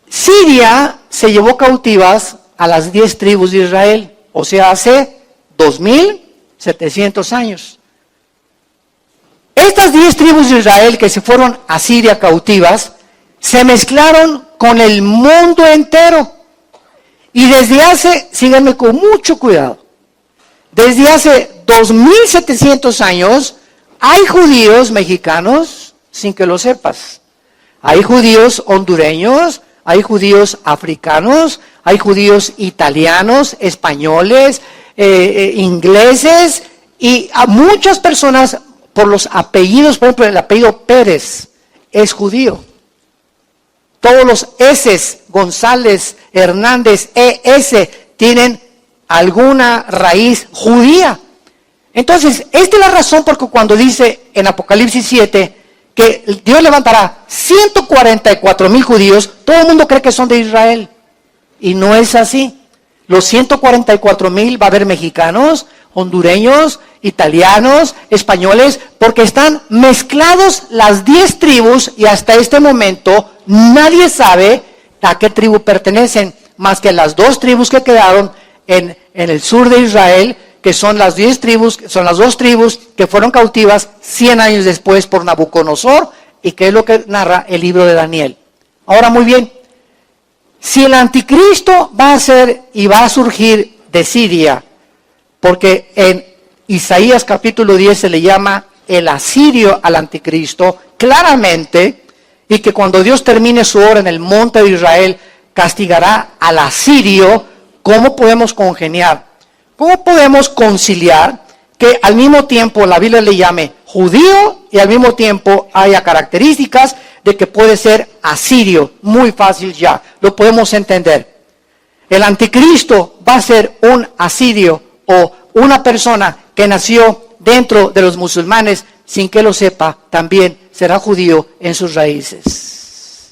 Siria se llevó cautivas a las 10 tribus de Israel, o sea, hace 2700 años. Estas 10 tribus de Israel que se fueron a Siria cautivas, se mezclaron con el mundo entero. Y desde hace, síganme con mucho cuidado, desde hace 2700 años, hay judíos mexicanos, sin que lo sepas. Hay judíos hondureños, hay judíos africanos, hay judíos italianos, españoles, ingleses, y a muchas personas por los apellidos, por ejemplo, el apellido Pérez es judío. Todos los S, González, Hernández, ES, tienen alguna raíz judía. Entonces, esta es la razón porque cuando dice en Apocalipsis 7 que Dios levantará 144,000 judíos, todo el mundo cree que son de Israel. Y no es así. Los 144,000 va a haber mexicanos, hondureños, italianos, españoles, porque están mezclados las 10 tribus y hasta este momento nadie sabe a qué tribu pertenecen, más que las 2 tribus que quedaron en el sur de Israel, que son las 10 tribus, son las 2 tribus que fueron cautivas 100 años después por Nabucodonosor, y que es lo que narra el libro de Daniel. Ahora, muy bien, si el anticristo va a ser y va a surgir de Siria, porque en Isaías capítulo 10 se le llama el asirio al anticristo, claramente, y que cuando Dios termine su obra en el monte de Israel, castigará al asirio, ¿cómo podemos congeniar? ¿Cómo podemos conciliar que al mismo tiempo la Biblia le llame judío y al mismo tiempo haya características de que puede ser asirio? Muy fácil ya, lo podemos entender. El anticristo va a ser un asirio o una persona que nació dentro de los musulmanes sin que lo sepa, también será judío en sus raíces.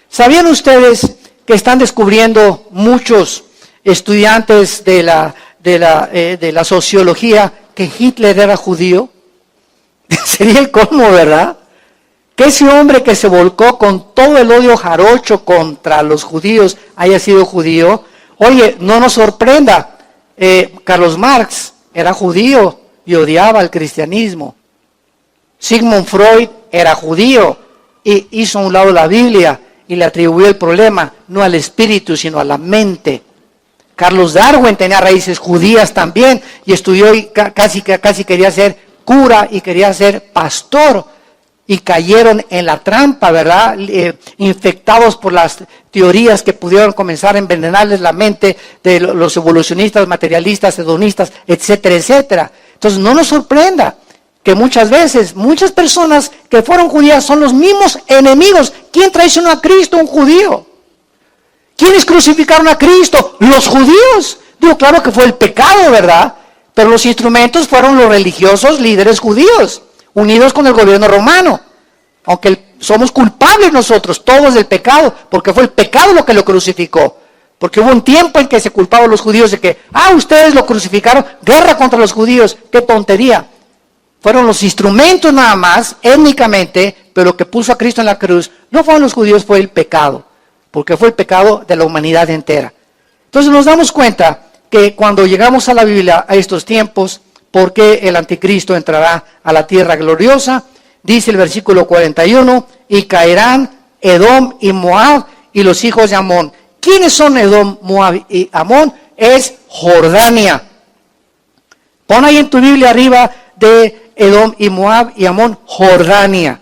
¿Sabían ustedes que están descubriendo muchos estudiantes de la sociología que Hitler era judío? Sería el colmo, ¿verdad? Que ese hombre que se volcó con todo el odio jarocho contra los judíos haya sido judío. Oye, no nos sorprenda, Carlos Marx era judío y odiaba el cristianismo. Sigmund Freud era judío y hizo a un lado la Biblia y le atribuyó el problema no al espíritu sino a la mente. Carlos Darwin tenía raíces judías también y estudió y casi quería ser cura y quería ser pastor, y cayeron en la trampa, ¿verdad? Infectados por las teorías que pudieron comenzar a envenenarles la mente de los evolucionistas, materialistas, hedonistas, etcétera, etcétera. Entonces no nos sorprenda que muchas veces, muchas personas que fueron judías son los mismos enemigos. ¿Quién traicionó a Cristo? Un judío. ¿Quiénes crucificaron a Cristo? Los judíos. Digo, claro que fue el pecado, ¿verdad? Pero los instrumentos fueron los religiosos líderes judíos, unidos con el gobierno romano. Aunque somos culpables nosotros, todos del pecado, porque fue el pecado lo que lo crucificó. Porque hubo un tiempo en que se culpaban los judíos de que, ustedes lo crucificaron, guerra contra los judíos, qué tontería. Fueron los instrumentos nada más, étnicamente, pero lo que puso a Cristo en la cruz, no fueron los judíos, fue el pecado. Porque fue el pecado de la humanidad entera. Entonces nos damos cuenta que cuando llegamos a la Biblia, a estos tiempos, ¿por qué el anticristo entrará a la tierra gloriosa? Dice el versículo 41, y caerán Edom y Moab y los hijos de Amón. ¿Quiénes son Edom, Moab y Amón? Es Jordania. Pon ahí en tu Biblia arriba de Edom y Moab y Amón, Jordania.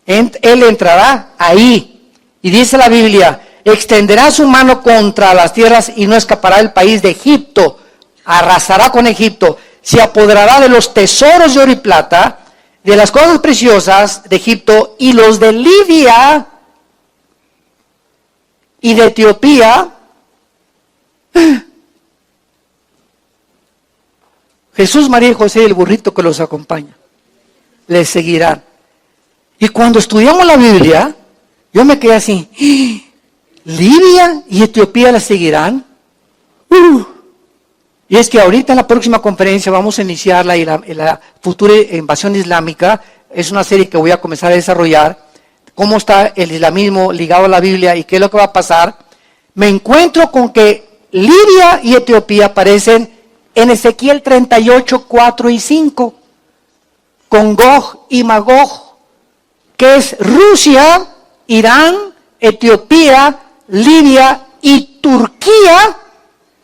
Él entrará ahí. Y dice la Biblia, extenderá su mano contra las tierras y no escapará el país de Egipto. Arrasará con Egipto. Se apoderará de los tesoros de oro y plata, de las cosas preciosas de Egipto y los de Libia y de Etiopía Jesús, María y José y el burrito que los acompaña les seguirán. Y cuando estudiamos la Biblia, yo me quedé así, ¿Libia y Etiopía les seguirán? Y es que ahorita en la próxima conferencia vamos a iniciarla y la futura invasión islámica es una serie que voy a comenzar a desarrollar. Cómo está el islamismo ligado a la Biblia y qué es lo que va a pasar. Me encuentro con que Libia y Etiopía aparecen en Ezequiel 38, 4 y 5, con Gog y Magog, que es Rusia, Irán, Etiopía, Libia y Turquía.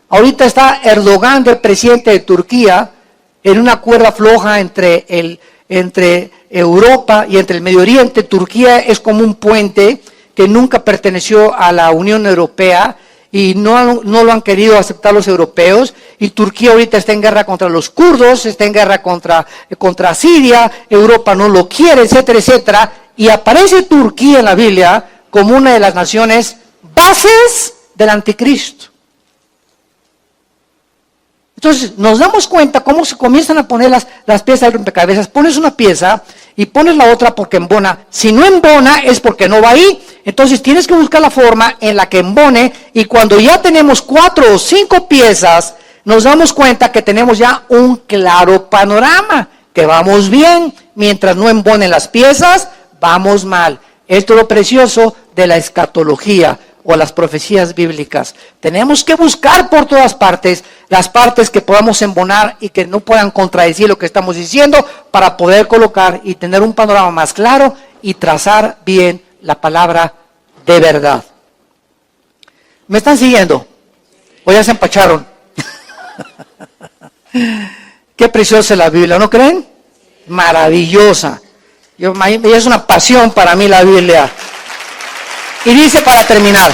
Ahorita está Erdogan, el presidente de Turquía, en una cuerda floja entre Europa y entre el Medio Oriente. Turquía es como un puente que nunca perteneció a la Unión Europea y no lo han querido aceptar los europeos. Y Turquía ahorita está en guerra contra los kurdos, está en guerra contra Siria, Europa no lo quiere, etcétera, etcétera. Y aparece Turquía en la Biblia como una de las naciones bases del anticristo. Entonces nos damos cuenta cómo se comienzan a poner las piezas del rompecabezas. Pones una pieza y pones la otra porque embona. Si no embona es porque no va ahí. Entonces tienes que buscar la forma en la que embone. Y cuando ya tenemos 4 o 5 piezas, nos damos cuenta que tenemos ya un claro panorama. Que vamos bien. Mientras no embonen las piezas, vamos mal. Esto es lo precioso de la escatología o las profecías bíblicas. Tenemos que buscar por todas partes las partes que podamos embonar y que no puedan contradecir lo que estamos diciendo para poder colocar y tener un panorama más claro y trazar bien la palabra de verdad. ¿Me están siguiendo? ¿O ya se empacharon? Qué preciosa es la Biblia, ¿no creen? Maravillosa. Es una pasión para mí la Biblia. Y dice para terminar: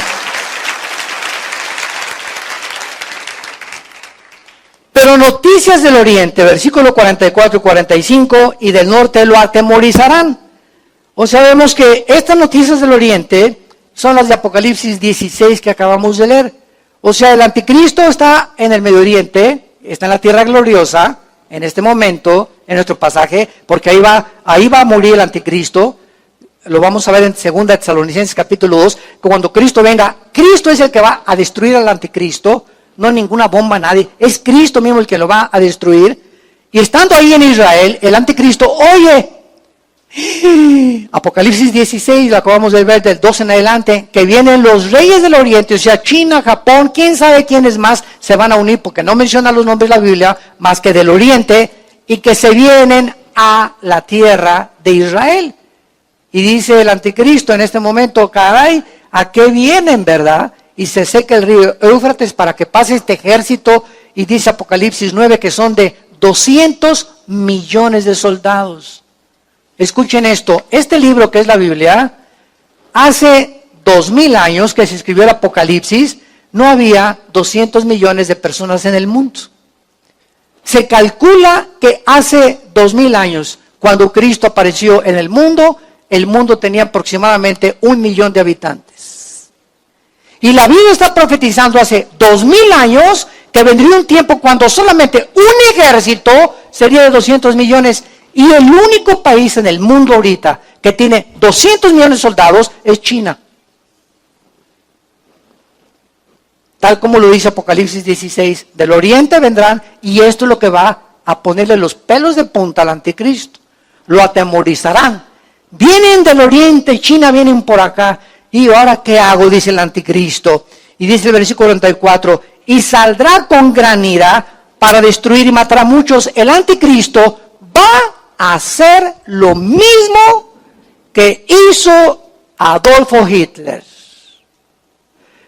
pero noticias del oriente, versículo 44 y 45, y del norte lo atemorizarán. O sea, vemos que estas noticias del oriente son las de Apocalipsis 16 que acabamos de leer. O sea, el anticristo está en el Medio Oriente, está en la tierra gloriosa, en este momento, en nuestro pasaje, porque ahí va a morir el anticristo. Lo vamos a ver en 2 Tesalonicenses capítulo 2, que cuando Cristo venga, Cristo es el que va a destruir al anticristo, no ninguna bomba, nadie, es Cristo mismo el que lo va a destruir. Y estando ahí en Israel, el anticristo oye, Apocalipsis 16, lo acabamos de ver del 12 en adelante, que vienen los reyes del oriente, o sea, China, Japón, quién sabe quiénes más se van a unir, porque no menciona los nombres de la Biblia, más que del oriente, y que se vienen a la tierra de Israel. Y dice el anticristo en este momento, caray, ¿a qué vienen, verdad? Y se seca el río Éufrates para que pase este ejército. Y dice Apocalipsis 9 que son de 200 millones de soldados. Escuchen esto, este libro que es la Biblia, hace 2000 años que se escribió el Apocalipsis, no había 200 millones de personas en el mundo. Se calcula que hace 2000 años, cuando Cristo apareció en el mundo tenía aproximadamente 1 millón de habitantes. Y la Biblia está profetizando hace 2000 años que vendría un tiempo cuando solamente un ejército sería de 200 millones. Y el único país en el mundo ahorita que tiene 200 millones de soldados es China. Tal como lo dice Apocalipsis 16, del oriente vendrán y esto es lo que va a ponerle los pelos de punta al anticristo. Lo atemorizarán. Vienen del oriente, China vienen por acá. ¿Y ahora qué hago? Dice el anticristo. Y dice el versículo 44, y saldrá con gran ira para destruir y matar a muchos. El anticristo va a hacer lo mismo que hizo Adolfo Hitler.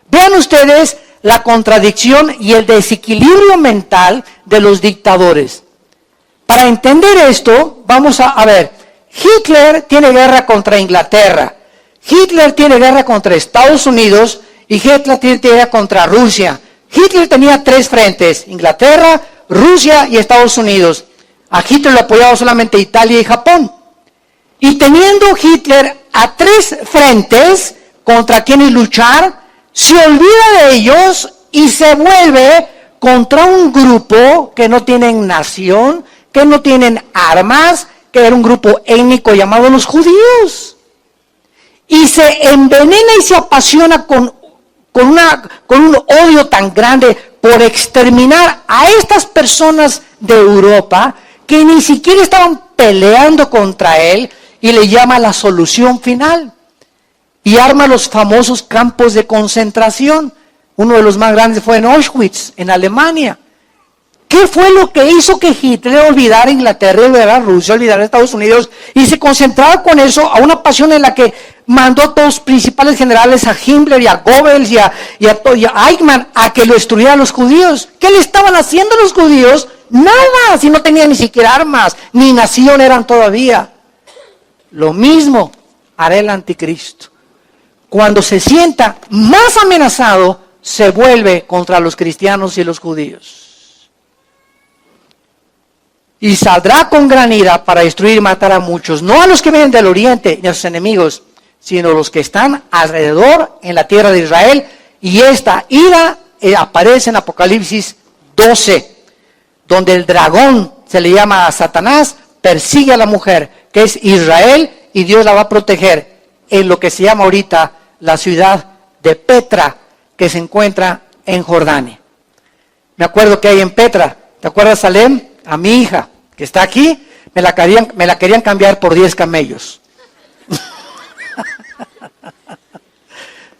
Vean ustedes la contradicción y el desequilibrio mental de los dictadores. Para entender esto, vamos a ver. Hitler tiene guerra contra Inglaterra, Hitler tiene guerra contra Estados Unidos y Hitler tiene guerra contra Rusia. Hitler tenía 3 frentes, Inglaterra, Rusia y Estados Unidos. A Hitler lo apoyaba solamente Italia y Japón. Y teniendo Hitler a 3 frentes contra quienes luchar, se olvida de ellos y se vuelve contra un grupo que no tienen nación, que no tienen armas, que era un grupo étnico llamado los judíos. Y se envenena y se apasiona con un odio tan grande por exterminar a estas personas de Europa que ni siquiera estaban peleando contra él, y le llama la solución final. Y arma los famosos campos de concentración. Uno de los más grandes fue en Auschwitz, en Alemania. ¿Qué fue lo que hizo que Hitler olvidara Inglaterra, olvidara Rusia, olvidara Estados Unidos y se concentraba con eso a una pasión en la que mandó a todos los principales generales, a Himmler y a Goebbels y a Eichmann, a que lo destruyeran los judíos? ¿Qué le estaban haciendo los judíos? Nada, si no tenían ni siquiera armas, ni nación eran todavía. Lo mismo hará el anticristo. Cuando se sienta más amenazado, se vuelve contra los cristianos y los judíos. Y saldrá con gran ira para destruir y matar a muchos, no a los que vienen del oriente ni a sus enemigos, sino a los que están alrededor en la tierra de Israel. Y esta ira aparece en Apocalipsis 12, donde el dragón, se le llama a Satanás, persigue a la mujer, que es Israel, y Dios la va a proteger en lo que se llama ahorita la ciudad de Petra, que se encuentra en Jordania. Me acuerdo que hay en Petra, ¿te acuerdas, Salem? A mi hija, que está aquí, me la querían cambiar por 10 camellos.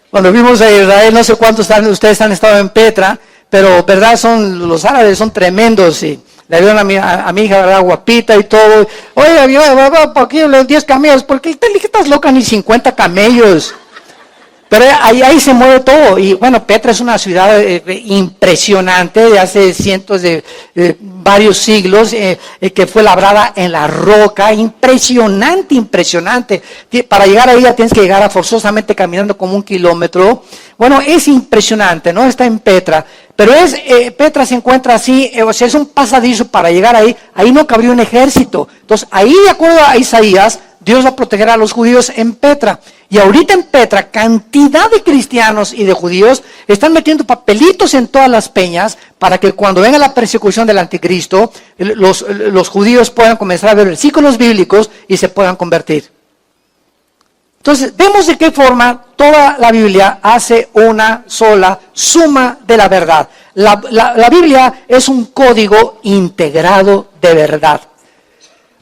Cuando vimos a Israel, no sé cuántos de ustedes han estado en Petra, pero verdad, los árabes son tremendos, y le dieron a mi hija, ¿verdad?, guapita y todo. Oye, ¿por qué 10 camellos? Porque te dije, estás loca, ni 50 camellos. Pero ahí se mueve todo. Y bueno, Petra es una ciudad impresionante de hace cientos de varios siglos, que fue labrada en la roca. Impresionante. Para llegar ahí ya tienes que llegar forzosamente caminando como 1 kilómetro. Bueno, es impresionante, ¿no? Está en Petra. Pero Petra se encuentra así, o sea, es un pasadizo para llegar ahí. Ahí no cabría un ejército. Entonces, ahí, de acuerdo a Isaías, Dios va a proteger a los judíos en Petra. Y ahorita en Petra, cantidad de cristianos y de judíos están metiendo papelitos en todas las peñas para que cuando venga la persecución del anticristo, los judíos puedan comenzar a ver versículos bíblicos y se puedan convertir. Entonces, vemos de qué forma toda la Biblia hace una sola suma de la verdad. La Biblia es un código integrado de verdad,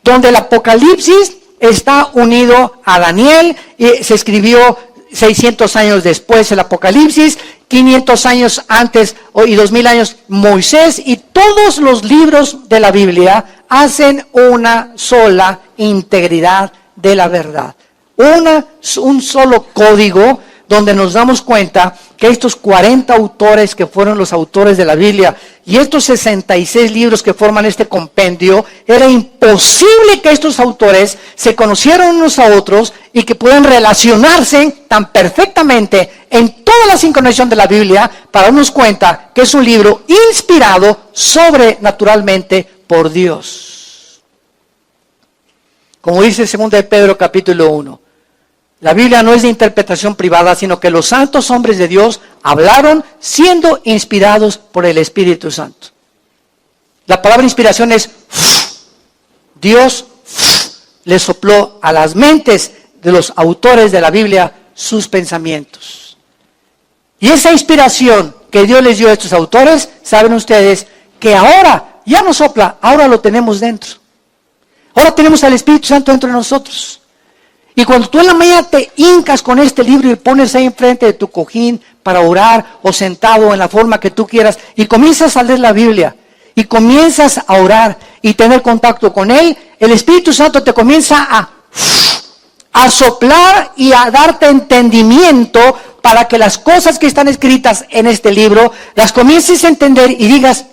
donde el Apocalipsis está unido a Daniel, y se escribió 600 años después el Apocalipsis, 500 años antes y 2000 años Moisés, y todos los libros de la Biblia hacen una sola integridad de la verdad. Un solo código donde nos damos cuenta que estos 40 autores que fueron los autores de la Biblia y estos 66 libros que forman este compendio, era imposible que estos autores se conocieran unos a otros y que puedan relacionarse tan perfectamente en toda la sincronización de la Biblia para darnos cuenta que es un libro inspirado sobrenaturalmente por Dios. Como dice 2 de Pedro capítulo 1. La Biblia no es de interpretación privada, sino que los santos hombres de Dios hablaron siendo inspirados por el Espíritu Santo. La palabra inspiración es Dios le sopló a las mentes de los autores de la Biblia sus pensamientos. Y esa inspiración que Dios les dio a estos autores, saben ustedes que ahora ya no sopla, ahora lo tenemos dentro. Ahora tenemos al Espíritu Santo dentro de nosotros. Y cuando tú en la mañana te hincas con este libro y pones ahí enfrente de tu cojín para orar o sentado en la forma que tú quieras y comienzas a leer la Biblia y comienzas a orar y tener contacto con Él, el Espíritu Santo te comienza a soplar y a darte entendimiento para que las cosas que están escritas en este libro las comiences a entender y digas: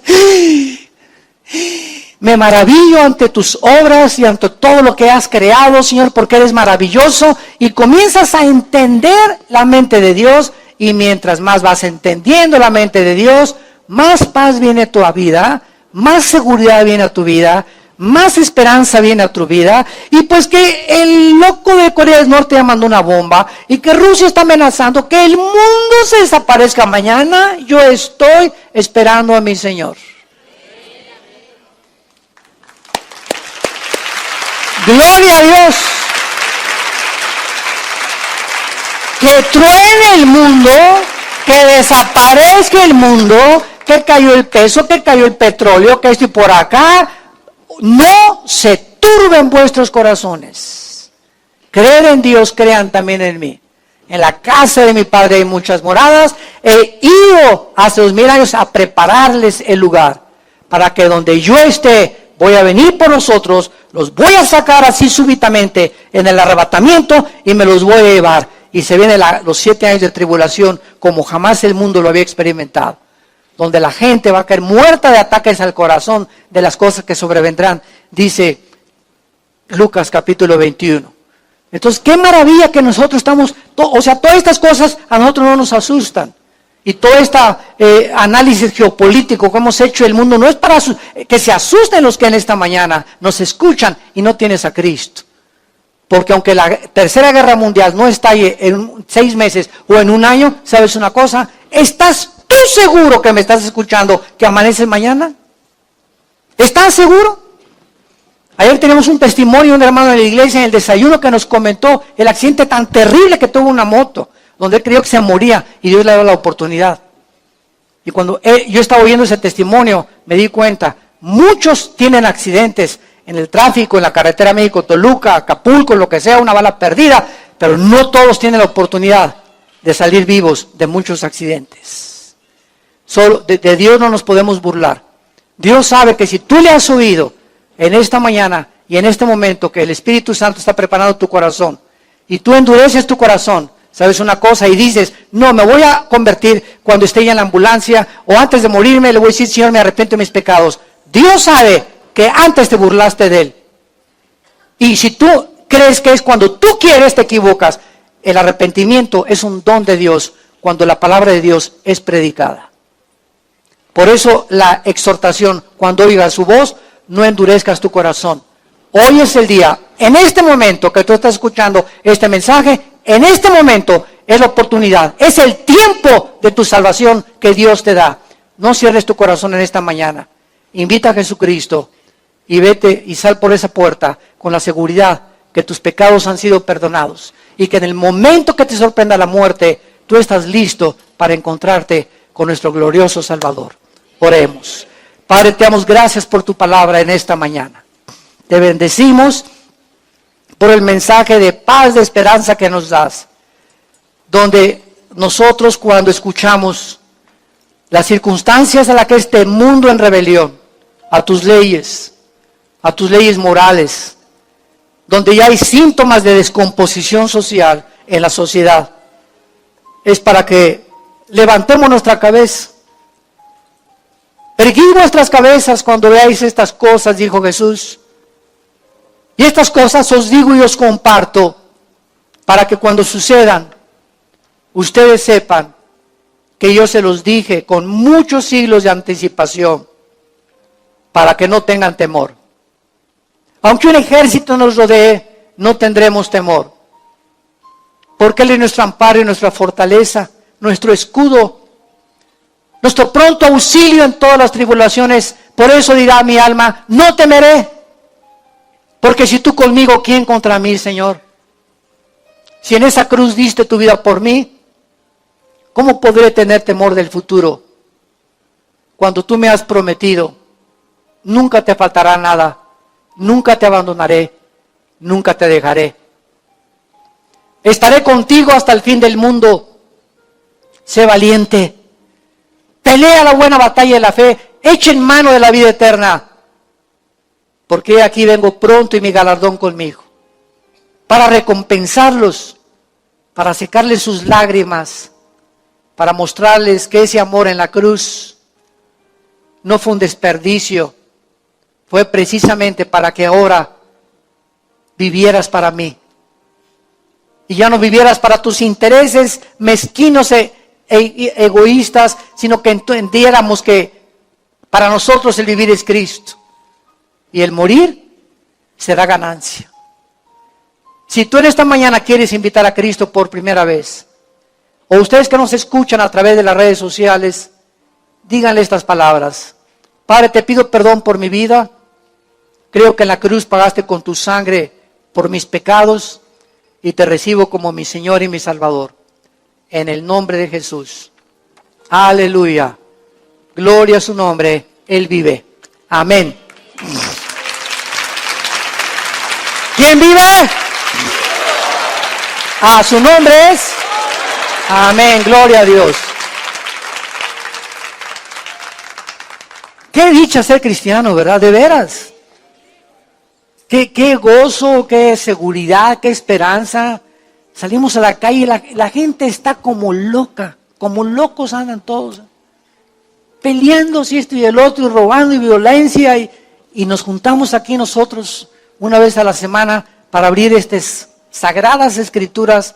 me maravillo ante tus obras y ante todo lo que has creado, Señor, porque eres maravilloso. Y comienzas a entender la mente de Dios. Y mientras más vas entendiendo la mente de Dios, más paz viene a tu vida, más seguridad viene a tu vida, más esperanza viene a tu vida, y pues que el loco de Corea del Norte ya mandó una bomba, y que Rusia está amenazando que el mundo se desaparezca mañana, yo estoy esperando a mi Señor. Gloria a Dios. Que truene el mundo, que desaparezca el mundo, que cayó el peso, que cayó el petróleo, que estoy por acá. No se turben vuestros corazones. Creer en Dios, crean también en mí. En la casa de mi Padre hay muchas moradas. He ido hace 2000 años a prepararles el lugar, para que donde yo esté, voy a venir por nosotros, los voy a sacar así súbitamente en el arrebatamiento y me los voy a llevar. Y se vienen los 7 años de tribulación como jamás el mundo lo había experimentado, donde la gente va a caer muerta de ataques al corazón de las cosas que sobrevendrán, dice Lucas capítulo 21. Entonces, qué maravilla que nosotros estamos, todas estas cosas a nosotros no nos asustan. Y todo este análisis geopolítico que hemos hecho del mundo no es para que se asusten los que en esta mañana nos escuchan y no tienes a Cristo. Porque aunque la tercera guerra mundial no estalle en 6 meses o en 1 año, ¿sabes una cosa? ¿Estás tú seguro que me estás escuchando que amanece mañana? ¿Estás seguro? Ayer tenemos un testimonio de un hermano de la iglesia en el desayuno que nos comentó el accidente tan terrible que tuvo una moto, donde él creyó que se moría y Dios le dio la oportunidad. Y cuando yo estaba oyendo ese testimonio, me di cuenta, muchos tienen accidentes en el tráfico, en la carretera México-Toluca, Acapulco, lo que sea, una bala perdida, pero no todos tienen la oportunidad de salir vivos de muchos accidentes. Solo de Dios no nos podemos burlar. Dios sabe que si tú le has oído en esta mañana y en este momento que el Espíritu Santo está preparando tu corazón y tú endureces tu corazón, sabes una cosa y dices, no, me voy a convertir cuando esté ya en la ambulancia o antes de morirme le voy a decir, Señor, me arrepiento de mis pecados. Dios sabe que antes te burlaste de Él. Y si tú crees que es cuando tú quieres, te equivocas. El arrepentimiento es un don de Dios cuando la palabra de Dios es predicada. Por eso la exhortación, cuando oigas su voz, no endurezcas tu corazón. Hoy es el día, en este momento que tú estás escuchando este mensaje, en este momento es la oportunidad, es el tiempo de tu salvación que Dios te da. No cierres tu corazón en esta mañana. Invita a Jesucristo y vete y sal por esa puerta con la seguridad que tus pecados han sido perdonados y que en el momento que te sorprenda la muerte, tú estás listo para encontrarte con nuestro glorioso Salvador. Oremos. Padre, te damos gracias por tu palabra en esta mañana. Te bendecimos por el mensaje de paz, de esperanza que nos das, donde nosotros cuando escuchamos las circunstancias a las que este mundo en rebelión, a tus leyes morales, donde ya hay síntomas de descomposición social en la sociedad, es para que levantemos nuestra cabeza. Erguid vuestras cabezas cuando veáis estas cosas, dijo Jesús. Y estas cosas os digo y os comparto, para que cuando sucedan, ustedes sepan que yo se los dije con muchos siglos de anticipación, para que no tengan temor. Aunque un ejército nos rodee, no tendremos temor, porque Él es nuestro amparo y nuestra fortaleza, nuestro escudo, nuestro pronto auxilio en todas las tribulaciones. Por eso dirá mi alma, no temeré, porque si tú conmigo, ¿quién contra mí, Señor? Si en esa cruz diste tu vida por mí, ¿cómo podré tener temor del futuro? Cuando tú me has prometido, nunca te faltará nada, nunca te abandonaré, nunca te dejaré. Estaré contigo hasta el fin del mundo. Sé valiente, pelea la buena batalla de la fe, echa en mano de la vida eterna, porque aquí vengo pronto y mi galardón conmigo, para recompensarlos, para secarles sus lágrimas, para mostrarles que ese amor en la cruz no fue un desperdicio, fue precisamente para que ahora vivieras para mí. Y ya no vivieras para tus intereses mezquinos e egoístas, sino que entendiéramos que para nosotros el vivir es Cristo. y el morir será ganancia. Si tú en esta mañana quieres invitar a Cristo por primera vez, o ustedes que nos escuchan a través de las redes sociales, díganle estas palabras: Padre, te pido perdón por mi vida. Creo que en la cruz pagaste con tu sangre por mis pecados y te recibo como mi Señor y mi Salvador. En el nombre de Jesús. Aleluya. Gloria a su nombre. Él vive. Amén. ¿Quién vive? A su nombre es. Amén. Gloria a Dios. Qué dicha ser cristiano, ¿verdad? De veras. Qué gozo, qué seguridad, qué esperanza. Salimos a la calle y la gente está como loca, como locos andan todos. Peleando si esto y el otro, y robando y violencia. Y nos juntamos aquí nosotros una vez a la semana para abrir estas sagradas escrituras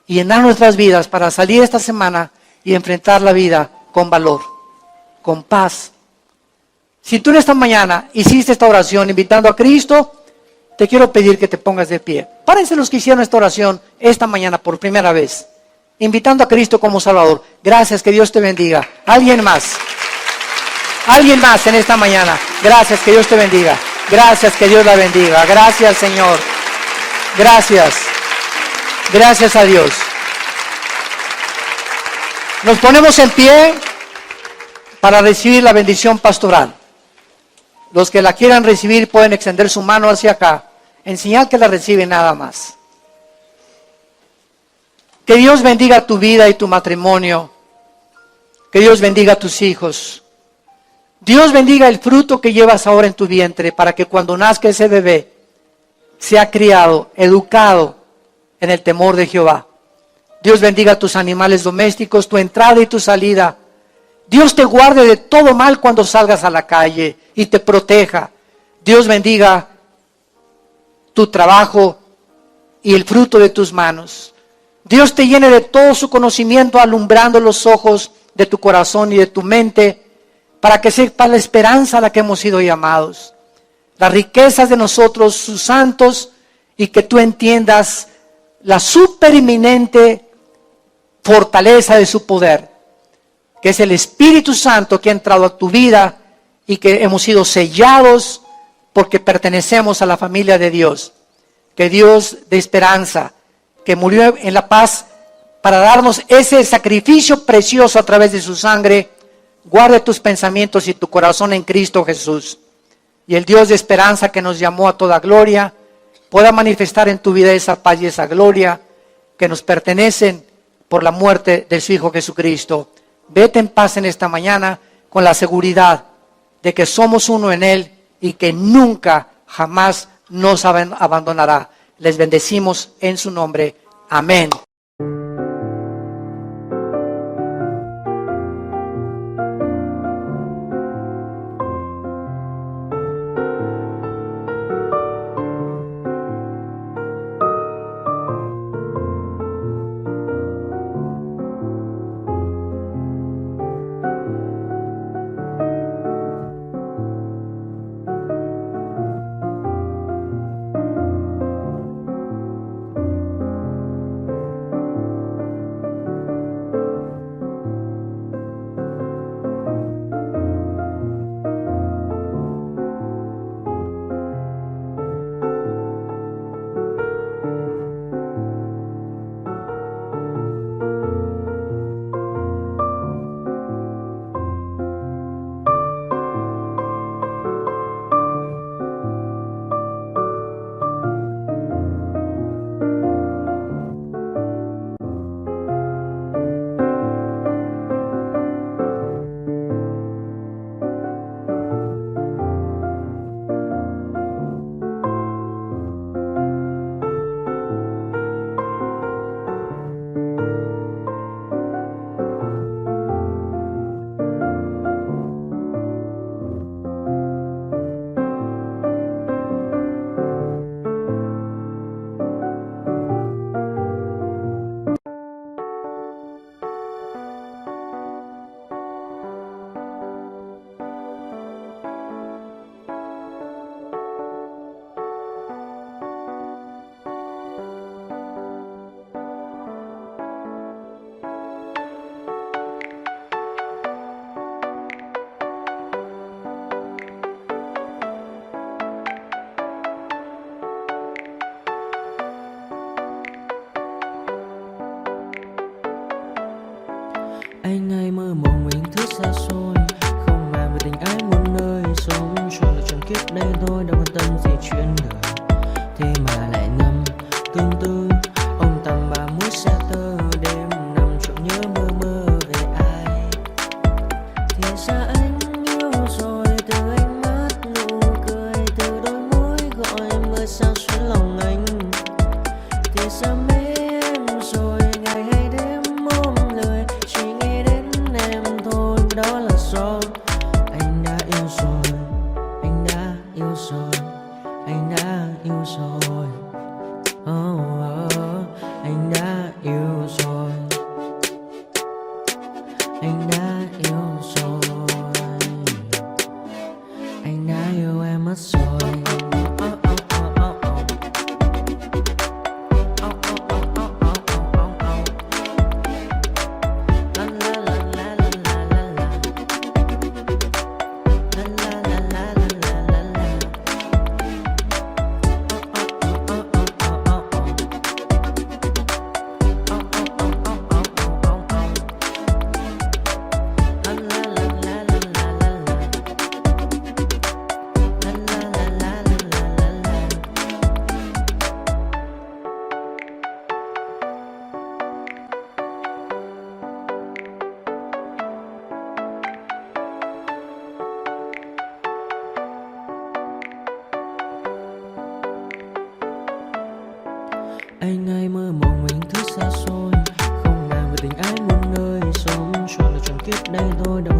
y llenar nuestras vidas para salir esta semana y enfrentar la vida con valor, con paz. Si tú en esta mañana hiciste esta oración invitando a Cristo, te quiero pedir que te pongas de pie. Párense los que hicieron esta oración esta mañana por primera vez, invitando a Cristo como Salvador. Gracias, que Dios te bendiga. ¿Alguien más? ¿Alguien más en esta mañana? Gracias, que Dios te bendiga. Gracias, que Dios la bendiga. Gracias, Señor. Gracias. Gracias a Dios. Nos ponemos en pie para recibir la bendición pastoral. Los que la quieran recibir pueden extender su mano hacia acá, en señal que la reciben nada más. Que Dios bendiga tu vida y tu matrimonio. Que Dios bendiga a tus hijos. Dios bendiga el fruto que llevas ahora en tu vientre, para que cuando nazca ese bebé sea criado, educado en el temor de Jehová. Dios bendiga a tus animales domésticos, tu entrada y tu salida. Dios te guarde de todo mal cuando salgas a la calle y te proteja. Dios bendiga tu trabajo y el fruto de tus manos. Dios te llene de todo su conocimiento, alumbrando los ojos de tu corazón y de tu mente, para que sepa la esperanza a la que hemos sido llamados, las riquezas de nosotros, sus santos, y que tú entiendas la supereminente fortaleza de su poder, que es el Espíritu Santo que ha entrado a tu vida y que hemos sido sellados porque pertenecemos a la familia de Dios. Que Dios de esperanza, que murió en la paz para darnos ese sacrificio precioso a través de su sangre, guarde tus pensamientos y tu corazón en Cristo Jesús. Y el Dios de esperanza que nos llamó a toda gloria, pueda manifestar en tu vida esa paz y esa gloria que nos pertenecen por la muerte de su Hijo Jesucristo. Vete en paz en esta mañana con la seguridad de que somos uno en Él y que nunca, jamás nos abandonará. Les bendecimos en su nombre. Amén. thì ra anh yêu rồi, từ ánh mắt nụ cười, từ đôi môi gọi mưa sao xuyên lòng anh. Thì ra mê em rồi, ngày hay đêm ôm lời, chỉ nghĩ đến em thôi, đó là do anh đã yêu rồi, anh đã yêu rồi, anh đã yêu rồi. Oh, oh, anh đã yêu rồi, anh đã yêu rồi, anh đã yêu em mất rồi. Anh hay mơ mộng mình thứ xa xôi, không ngờ về tình ái muôn nơi, sống cho là trọn kiếp đây thôi đã